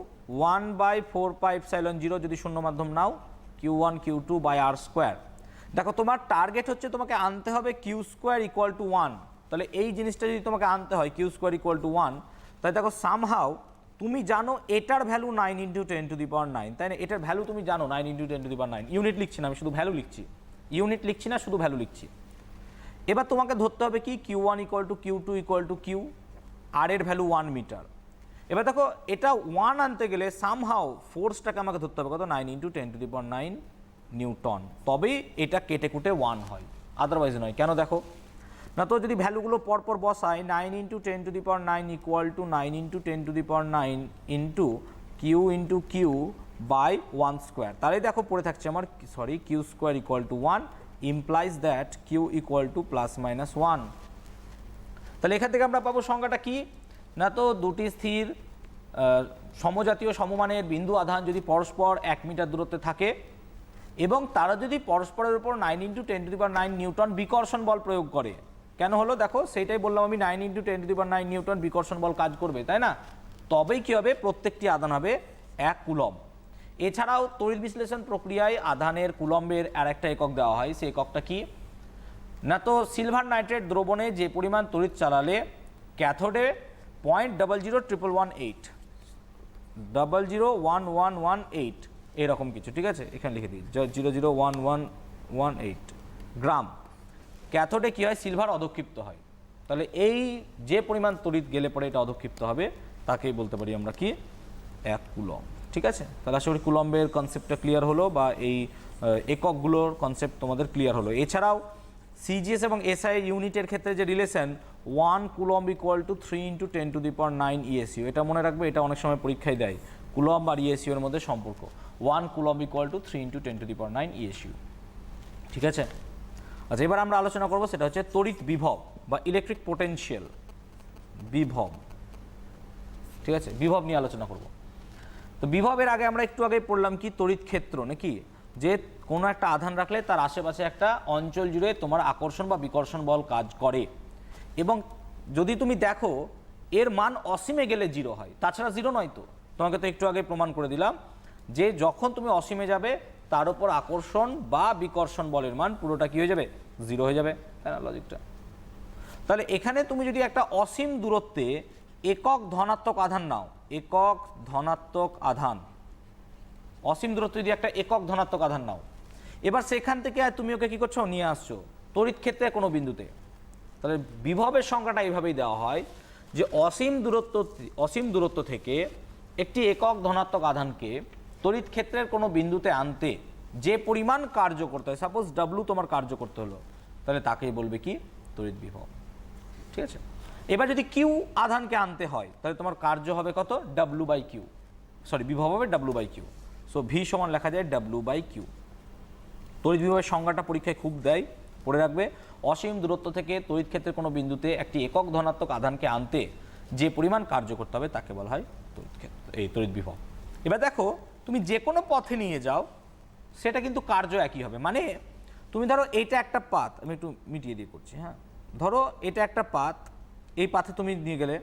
1/4πε0 যদি শূন্য মাধ্যম নাও, Q1 Q2 by R square. দেখো তোমার টার্গেট হচ্ছে তোমাকে আনতে হবে কিউ স্কোয়ার ইকুয়াল টু 1। তাহলে এই জিনিসটা যদি তোমাকে আনতে হয় কিউ স্কোয়ার ইকুয়াল টু 1, তাহলে দেখো সামহাও তুমি জানো এটার ভ্যালু 9 × 10⁹, তাই না? এটার ভ্যালু তুমি জানো 9 × 10⁹। ইউনিট লিখছি না, আমি শুধু ভ্যালু লিখছি, ইউনিট লিখছি না, শুধু ভ্যালু লিখছি। এবার তোমাকে ধরতে হবে কি Q1 equal to Q2 equal to Q, আর এর ভ্যালু 1 মিটার। এবার দেখো এটা 1 আনতে গেলে সামহাও ফোর্সটাকে আমাকে ধরতে হবে কত? 9 × 10⁹ নিউটন, তবেই এটা কেটে কুটে 1 হয়, আদারওয়াইজ নয়। কেন দেখো না, তো যদি ভ্যালুগুলো পরপর বসাই, 9 × 10⁹ equal to 9 × 10⁹ into Q by 1 square, তাহলে দেখো পড়ে থাকছে আমার Q square equal to 1 implies that Q equal to +-1। তাহলে এখান থেকে আমরা পাবো সংজ্ঞাটা কি না, তো দুটি স্থির সমজাতীয় সমমানের বিন্দু আধান যদি পরস্পর 1 মিটার দূরত্বে থাকে এবং তারা যদি পরস্পরের উপর 9 × 10⁹ নিউটন বিকর্ষণ বল প্রয়োগ করে। কেন হলো দেখো, সেইটাই বললাম আমি, 9 × 10⁹ নিউটন বিকর্ষণ বল কাজ করবে, তাই না? তবেই কি হবে? প্রত্যেকটি আধান হবে 1 কুলম্ব। এছাড়াও তড়িৎ বিশ্লেষণ প্রক্রিয়ায় আধানের কুলম্বের আর একটা একক দেওয়া হয়, সেই এককটা কি না, তো সিলভার নাইট্রেট দ্রবণে যে পরিমাণ তড়িৎ চালালে ক্যাথোডে 0.00118 0.01118 এরকম কিছু, ঠিক আছে? এখানে লিখে দিই 0.01118 গ্রাম ক্যাথোডে কী হয়? সিলভার অধক্ষিপ্ত হয়। তাহলে এই যে পরিমাণ তড়িৎ গেলে পরে এটা অধক্ষিপ্ত হবে, তাকেই বলতে পারি আমরা কি? 1 কুলম্ব। ঠিক আছে, তাহলে আশা করি কুলম্বের কনসেপ্টটা ক্লিয়ার হলো, বা এই এককগুলোর কনসেপ্ট তোমাদের ক্লিয়ার হলো। এছাড়াও সিজিএস এবং এসআই ইউনিটের ক্ষেত্রে যে relation 1 coulomb equal to 3 × 10⁹ ESU, এটা মনে রাখবে, এটা অনেক সময় পরীক্ষায় দেয়, কুলম্ব আর ইএসইউ এর মধ্যে সম্পর্ক। 1 কুলম্ব ইকুয়াল টু 3 × 10⁹ ইএসইউ। ঠিক আছে। আচ্ছা, এবার আমরা আলোচনা করব সেটা হচ্ছে তড়িৎ বিভব বা ইলেকট্রিক পোটেনশিয়াল। বিভব, ঠিক আছে, বিভব নিয়ে আলোচনা করব। তো বিভবের আগে আমরা একটু আগে পড়লাম কি তড়িৎ ক্ষেত্র, নাকি যে কোনো একটা আধান রাখলে তার আশেপাশে একটা অঞ্চল জুড়ে তোমার আকর্ষণ বা বিকর্ষণ বল কাজ করে, এবং যদি তুমি দেখো এর মান অসীমে গেলে জিরো হয়, তাছাড়া জিরো নয়। তো তোমাকে তো একটু আগে প্রমাণ করে দিলাম যে যখন তুমি অসীমে যাবে তার উপর আকর্ষণ বা বিকর্ষণ বলের মান পুরোটা কি হয়ে যাবে, জিরো হয়ে যাবে, তাই না লজিকটা? তাহলে এখানে তুমি যদি একটা অসীম দূরত্বে একক ধনাত্মক আধান নাও, একক ধনাত্মক আধান, অসীম দূরত্বে যদি একটা একক ধনাত্মক আধান নাও, এবার সেখান থেকে তুমি ওকে কি করছো, নিয়ে আসছো তড়িৎ ক্ষেত্রে কোনো বিন্দুতে, তাহলে বিভবের সংখ্যাটা এইভাবেই দেওয়া হয় যে অসীম দূরত্ব থেকে একটি একক ধনাত্মক আধানকে তড়িৎ ক্ষেত্রের কোনো বিন্দুতে আনতে যে পরিমাণ কার্য করতে হয়, সাপোজ ডাব্লু তোমার কার্য করতে হলো, তাহলে তাকেই বলবে কি তড়িৎ বিভব। ঠিক আছে, এবার যদি কিউ আধানকে আনতে হয় তাহলে তোমার কার্য হবে কত, ডাব্লু বাই কিউ, সরি বিভব হবে W by Q. So V সমান লেখা যায় ডাব্লু বাই কিউ। তড়িৎ বিভবের সংজ্ঞাটা পরীক্ষায় খুব দেয়, পড়ে রাখবে। অসীম দূরত্ব থেকে তড়িৎ ক্ষেত্রের কোনো বিন্দুতে একটি একক ধনাত্মক আধানকে আনতে যে পরিমাণ কার্য করতে হবে তাকে বলা হয় তড়িৎ ক্ষেত্র, এই তড়িৎ বিভব। এবার দেখো তুমি যে কোনো পথে নিয়ে যাও সেটা কিন্তু কার্য একই হবে। মানে তুমি ধরো এইটা একটা পাথ, আমি একটু মিটিয়ে দিয়ে করছি, হ্যাঁ, ধরো এটা একটা পাথ, এই পাথে তুমি নিয়ে গেলে,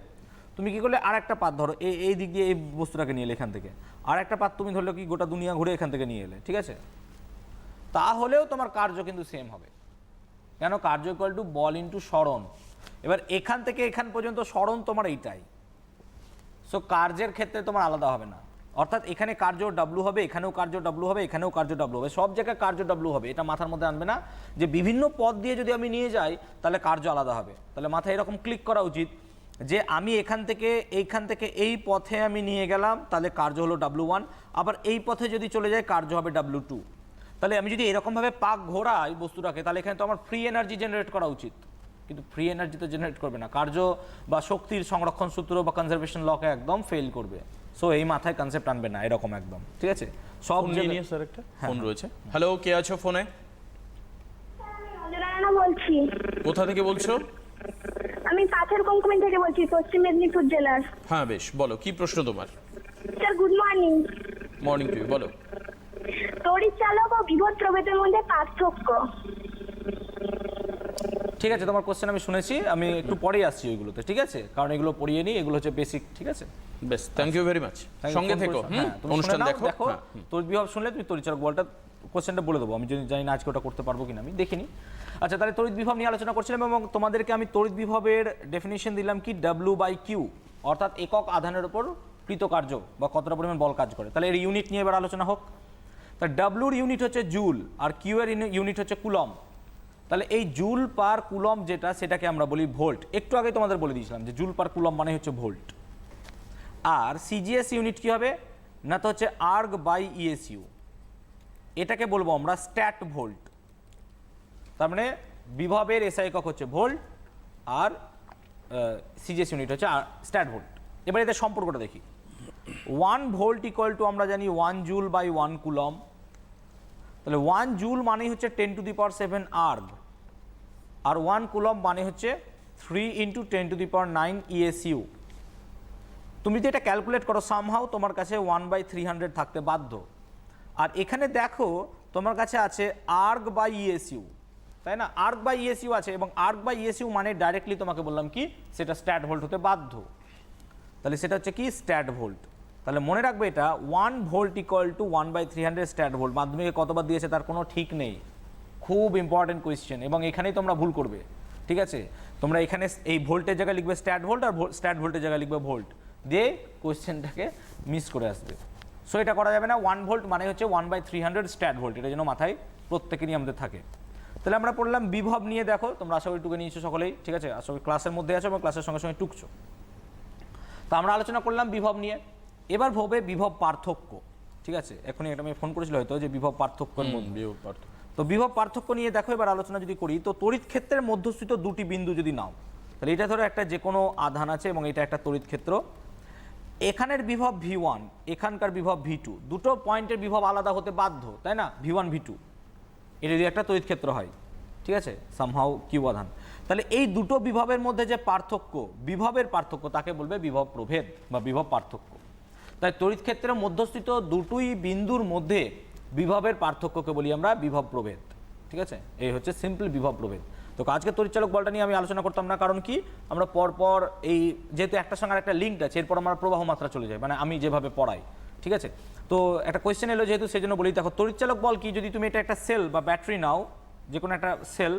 তুমি কি করলে আর একটা পাথ ধরো এই দিক দিয়ে এই বস্তুটাকে নিয়ে এলে এখান থেকে, আর একটা পাথ তুমি ধরলে কি গোটা দুনিয়া ঘুরে এখান থেকে নিয়ে এলে, ঠিক আছে, তাহলেও তোমার কার্য কিন্তু সেম হবে। কেন, কার্য ইকুয়াল টু বল ইন্টু সরণ। এবার এখান থেকে এখান পর্যন্ত সরণ তোমার এইটাই, সো কার্যের ক্ষেত্রে তোমার আলাদা হবে না। অর্থাৎ এখানে কার্য ডাব্লু হবে, এখানেও কার্য ডাব্লু হবে, এখানেও কার্য ডাব্লু হবে, সব জায়গায় কার্য ডাব্লু হবে। এটা মাথার মধ্যে আনবে না যে বিভিন্ন পথ দিয়ে যদি আমি নিয়ে যাই তাহলে কার্য আলাদা হবে। তাহলে মাথায় এরকম ক্লিক করা উচিত যে আমি এইখান থেকে এই পথে আমি নিয়ে গেলাম, তাহলে কার্য হলো ডাব্লু1, আবার এই পথে যদি চলে যায় কার্য হবে ডাব্লু2। তাহলে আমি যদি এরকমভাবে পাক ঘোরাই বস্তুটাকে, তাহলে এখানে তো আমার ফ্রি এনার্জি জেনারেট করা উচিত, কিন্তু ফ্রি এনার্জি তো জেনারেট করবে না, কার্য বা শক্তির সংরক্ষণ সূত্র বা কনজারভেশন লকে একদম ফেল করবে। সো এই মাথায় কনসেপ্ট আনবে না এরকম একদম, ঠিক আছে। সব নিয়ে স্যার একটা ফোন রয়েছে। হ্যালো, কে আছো ফোনে? রানা বলছি। কোথা থেকে বলছো? আমি কাছের কোম্পানি থেকে বলছি, পশ্চিম মেদিনীপুর জেলার। হ্যাঁ বেশ, বলো কি প্রশ্ন তোমার? Sir good morning. Morning to you, বলো। তড়িৎ চালক ও বিভব প্রভেদের মধ্যে পার্থক্য। ঠিক আছে, তোমার কোশ্চেন আমি শুনেছি, আমি একটু পরেই আসছি ওইগুলোতে, ঠিক আছে, কারণ এগুলো পড়িয়ে নিই, এগুলো হচ্ছে বেসিক, ঠিক আছে। বেশ, থ্যাংক ইউ ভেরি মাচ। সঙ্গে থেকো, অনুষ্ঠান দেখো। তড়িৎ বিভব শুনলে তুমি তড়িৎ চালক বলটা কোশ্চেনটা বলে দেবো, আমি যদি জানি না আজকে ওটা করতে পারবো কিনা, আমি দেখিনি। আচ্ছা, তাহলে তড়িৎ বিভব নিয়ে আলোচনা করছিলাম এবং তোমাদেরকে আমি তড়িৎ বিভবের ডেফিনিশন দিলাম কি, ডাব্লু বাই কিউ, অর্থাৎ একক আধানের উপর কৃতকার্য বা কতটা পরিমাণ বল কাজ করে। তাহলে এর ইউনিট নিয়ে এবার আলোচনা হোক। তা ডাব্লুর ইউনিট হচ্ছে জুল আর কিউ এর ইউনিট হচ্ছে কুলম। তাহলে এই জুল পার কুলম যেটা, সেটাকে আমরা বলি ভোল্ট। একটু আগে তোমাদের বলে দিয়েছিলাম যে জুল পার কুলম মানে হচ্ছে ভোল্ট। আর সিজিএস ইউনিট কি হবে না, তো হচ্ছে আর্গ বাই ইএসইউ, এটাকে বলবো আমরা স্ট্যাট ভোল্ট। তার মানে বিভবের এসআই একক হচ্ছে ভোল্ট আর সিজিএস ইউনিট হচ্ছে স্ট্যাট ভোল্ট। এবার এদের সম্পর্কটা দেখি। 1 ভোল্ট ইকুয়াল টু আমরা জানি 1 জুল বাই 1 কুলম। তাহলে 1 জুল মানে হচ্ছে 10⁷ আর্গ, আর 1 কুলম মানে হচ্ছে 3 × 10⁹ ইএসইউ। তুমি যদি এটা ক্যালকুলেট করো সামহাও তোমার কাছে 1/300 থাকতে বাধ্য। আর এখানে দেখো তোমার কাছে আছে আর্গ বাই ইএসইউ, তাই না, আর্গ বাই ইএসইউ আছে, এবং আর্গ বাই ইএসইউ মানে ডাইরেক্টলি তোমাকে বললাম কি সেটা স্ট্যাট ভোল্ট হতে বাধ্য। তাহলে সেটা হচ্ছে কি স্ট্যাট ভোল্ট। তাহলে মনে রাখবে এটা 1 volt equal to 1/300 stat volt. মাধ্যমিকে কতবার দিয়েছে তার কোনো ঠিক নেই, খুব ইম্পর্টেন্ট কোয়েশ্চেন, এবং এখানেই তোমরা ভুল করবে, ঠিক আছে। তোমরা এখানে এই ভোল্টের জায়গায় লিখবে স্ট্যাট ভোল্ট, আর স্ট্যাট ভোল্টের জায়গায় লিখবে ভোল্ট, দিয়ে কোয়েশ্চেনটাকে মিস করে আসবে। সো এটা করা যাবে না। 1 ভোল্ট মানে হচ্ছে 1/300 স্ট্যাট ভোল্ট, এটা যেন মাথায় প্রত্যেকেরই আমাদের থাকে। তাহলে আমরা পড়লাম বিভব নিয়ে। দেখো তোমরা আশা করি টুকে নিয়েছো সকলেই, ঠিক আছে, আশা করি ক্লাসের মধ্যে আছো এবং ক্লাসের সঙ্গে সঙ্গে টুকছো। তো আমরা আলোচনা করলাম বিভব নিয়ে। এবার ভবে বিভব পার্থক্য, ঠিক আছে। এখনই একটা আমি ফোন করেছিল হয়তো যে বিভব পার্থক্যের মধ্যে, তো বিভব পার্থক্য নিয়ে দেখো এবার আলোচনা যদি করি, তো তড়িৎ ক্ষেত্রের মধ্যস্থিত দুটি বিন্দু যদি নাও, তাহলে এটা ধরো একটা যে কোনো আধান আছে এবং এটা একটা তড়িৎ ক্ষেত্র। এখানের বিভব V1, এখানকার বিভব V2, দুটো পয়েন্টের বিভব আলাদা হতে বাধ্য, তাই না, V1 V2। এটা যদি একটা তড়িৎ ক্ষেত্র হয়, ঠিক আছে, সামহাউ কিউ আধান, তাহলে এই দুটো বিভবের মধ্যে যে পার্থক্য, বিভবের পার্থক্য, তাকে বলবে বিভব প্রভেদ বা বিভব পার্থক্য। তাই তড়িৎ ক্ষেত্রের মধ্যস্থিত দুটোই বিন্দুর মধ্যে বিভবের পার্থক্যকে বলি আমরা বিভব প্রভেদ, ঠিক আছে। এই হচ্ছে সিম্পল বিভব প্রভেদ। তো আজকে তড়িৎচালক বলটা নিয়ে আমি আলোচনা করতাম না, কারণ কি আমরা পরপর এই যেহেতু একটার সঙ্গে একটা লিঙ্ক আছে, এরপর আমরা প্রবাহ মাত্রা চলে যায়, মানে আমি যেভাবে পড়াই, ঠিক আছে। তো একটা কোয়েশ্চেন এলো যেহেতু, সেই জন্য বলি, দেখো তড়িৎচালক বল কি, যদি তুমি এটা একটা সেল বা ব্যাটারি নাও, যে কোনো একটা সেল,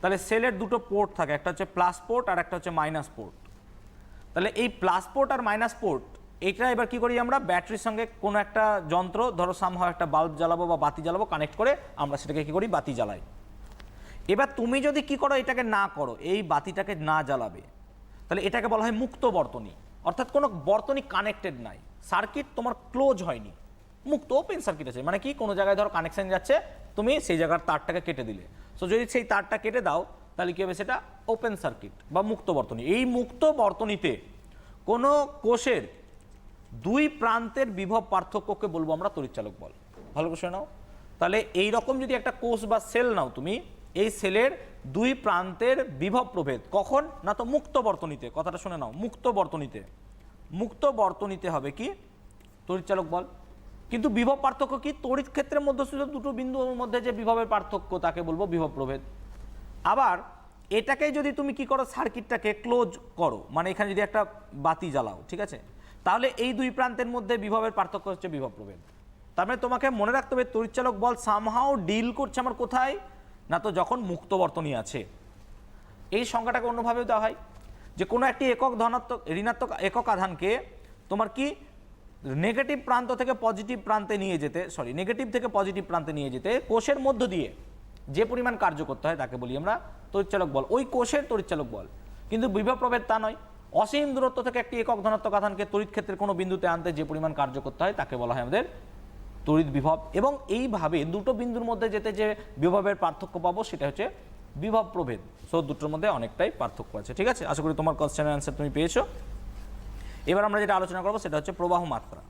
তাহলে সেলের দুটো পোর্ট থাকে, একটা হচ্ছে প্লাস পোর্ট আর একটা হচ্ছে মাইনাস পোর্ট। তাহলে এই প্লাস পোর্ট আর মাইনাস পোর্ট, এইটা এবার কি করি আমরা, ব্যাটারির সঙ্গে কোনো একটা যন্ত্র, ধরো সামহাও একটা বাল্ব জ্বালাবো বা বাতি জ্বালাবো, কানেক্ট করে আমরা সেটাকে কি করি, বাতি জ্বালাই। এবার তুমি যদি কি করো, এটাকে না করো, এই বাতিটাকে না জ্বালাবে, তাহলে এটাকে বলা হয় মুক্ত বর্তনী, অর্থাৎ কোনো বর্তনী কানেক্টেড নাই, সার্কিট তোমার ক্লোজ হয়নি, মুক্ত ওপেন সার্কিট আছে। মানে কি, কোনো জায়গায় ধরো কানেকশন যাচ্ছে, তুমি সেই জায়গার তারটাকে কেটে দিলে, সো যদি সেই তারটা কেটে দাও তাহলে কি হবে, সেটা ওপেন সার্কিট বা মুক্ত বর্তনী। এই মুক্ত বর্তনীতে কোনো কোষের দুই প্রান্তের বিভব পার্থক্যকে বলবো আমরা তড়িৎচালক বল। ভালো করে নাও, তাহলে এই রকম যদি একটা কোষ বা সেল নাও তুমি, এই সেলের দুই প্রান্তের বিভব প্রভেদ কখন না, তো মুক্ত বর্তনীতে, কথাটা শুনে নাও, মুক্ত বর্তনীতে, মুক্ত বর্তনীতে হবে কি তড়িৎচালক বল। কিন্তু বিভব পার্থক্য কি, তড়িৎ ক্ষেত্রের মধ্যস্থিত দুটো বিন্দুর মধ্যে যে বিভবের পার্থক্য, তাকে বলবো বিভব প্রভেদ। আবার এটাকে যদি তুমি কি করো, সার্কিটটাকে ক্লোজ করো, মানে এখানে যদি একটা বাতি জ্বালাও, ঠিক আছে, তাহলে এই দুই প্রান্তের মধ্যে বিভবের পার্থক্য হচ্ছে বিভব প্রভেদ। তার মানে তোমাকে মনে রাখতে হবে তড়িৎচালক বল সামহাও ডিল করছে আমার কোথায় না, তো যখন মুক্ত বর্তনী আছে। এই সংখ্যাটাকে অন্যভাবেও দেওয়া হয়, যে কোনো একটি একক ধনাত্মক ঋণাত্মক একক আধানকে তোমার কি নেগেটিভ প্রান্ত থেকে পজিটিভ প্রান্তে নিয়ে যেতে, নেগেটিভ থেকে পজিটিভ প্রান্তে নিয়ে যেতে কোষের মধ্য দিয়ে যে পরিমাণ কার্য করতে হয়, তাকে বলি আমরা তড়িৎচালক বল, ওই কোষের তড়িৎচালক বল। কিন্তু বিভব প্রভেদ তা নয়, অসীম দূরত্ব থেকে একটি একক ধনাত্মক আধানকে তড়িৎ ক্ষেত্রের কোনো বিন্দুতে আনতে যে পরিমাণ কার্য করতে হয়, তাকে বলা হয় আমাদের তড়িৎ বিভব। এবং এইভাবে দুটো বিন্দুর মধ্যে যেতে যে বিভবের পার্থক্য পাবো, সেটা হচ্ছে বিভব প্রভেদ। সো দুটোর মধ্যে অনেকটাই পার্থক্য আছে, ঠিক আছে। আশা করি তোমার কোশ্চেনের অ্যান্সার তুমি পেয়েছো। এবার আমরা যেটা আলোচনা করবো সেটা হচ্ছে প্রবাহ মাত্রা।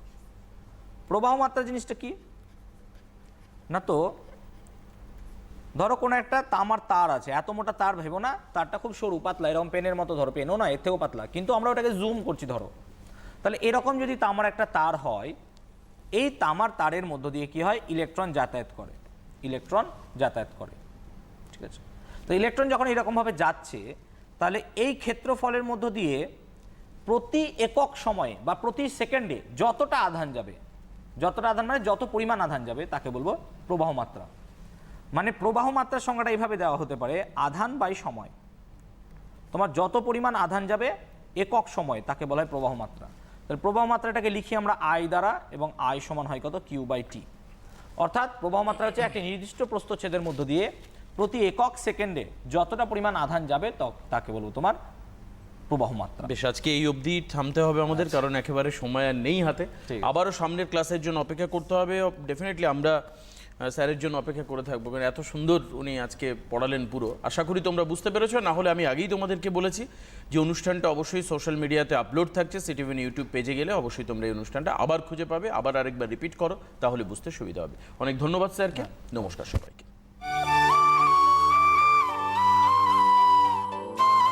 প্রবাহ মাত্রা জিনিসটা কি না, তো ধরো কোনো একটা তামার তার আছে, এত মোটা তার ভেবো না, তারটা খুব সরু পাতলা, এরকম পেনের মতো, ধরো পেনও না, এর থেকেও পাতলা, কিন্তু আমরা ওটাকে জুম করছি ধরো। তাহলে এরকম যদি তামার একটা তার হয়, এই তামার তারের মধ্য দিয়ে কি হয়, ইলেকট্রন যাতায়াত করে, ইলেকট্রন যাতায়াত করে, ঠিক আছে। তো ইলেকট্রন যখন এরকমভাবে যাচ্ছে, তাহলে এই ক্ষেত্রফলের মধ্য দিয়ে প্রতি একক সময়ে বা প্রতি সেকেন্ডে যতটা আধান যাবে, যতটা আধান মানে যত পরিমাণ আধান যাবে, তাকে বলবো প্রবাহ মাত্রা। মানে প্রবাহ মাত্রার সংজ্ঞাটা এইভাবে দেওয়া হতে পারে, আধান বাই সময়, তোমার যত পরিমাণ আধান যাবে একক সময়, তাকে বলা হয় প্রবাহ মাত্রা। তাহলে প্রবাহ মাত্রাটাকে লিখি আমরা আই দ্বারা, এবং আই সমান হয় কত, কিউ বাই টি। অর্থাৎ প্রবাহ মাত্রা হচ্ছে একটি নির্দিষ্ট প্রস্থচ্ছেদের মধ্য দিয়ে প্রতি একক সেকেন্ডে যতটা পরিমাণ আধান যাবে, তাকে বলবো তোমার প্রবাহ মাত্রা। বেশ, আজকে এই অবধি থামতে হবে আমাদের, কারণ একেবারে সময় আর নেই হাতে। আবারও সামনের ক্লাসের জন্য অপেক্ষা করতে হবে। ডেফিনেটলি আমরা স্যারের জন্য অপেক্ষা করে থাকবো, কারণ এত সুন্দর উনি আজকে পড়ালেন পুরো। আশা করি তোমরা বুঝতে পেরেছো, না হলে আমি আগেই তোমাদেরকে বলেছি যে অনুষ্ঠানটা অবশ্যই সোশ্যাল মিডিয়াতে আপলোড থাকছে, সিটিভিএন ইউটিউব পেজে গেলে অবশ্যই তোমরা এই অনুষ্ঠানটা আবার খুঁজে পাবে, আবার আরেকবার রিপিট করো, তাহলে বুঝতে সুবিধা হবে। অনেক ধন্যবাদ স্যারকে, নমস্কার সবাইকে।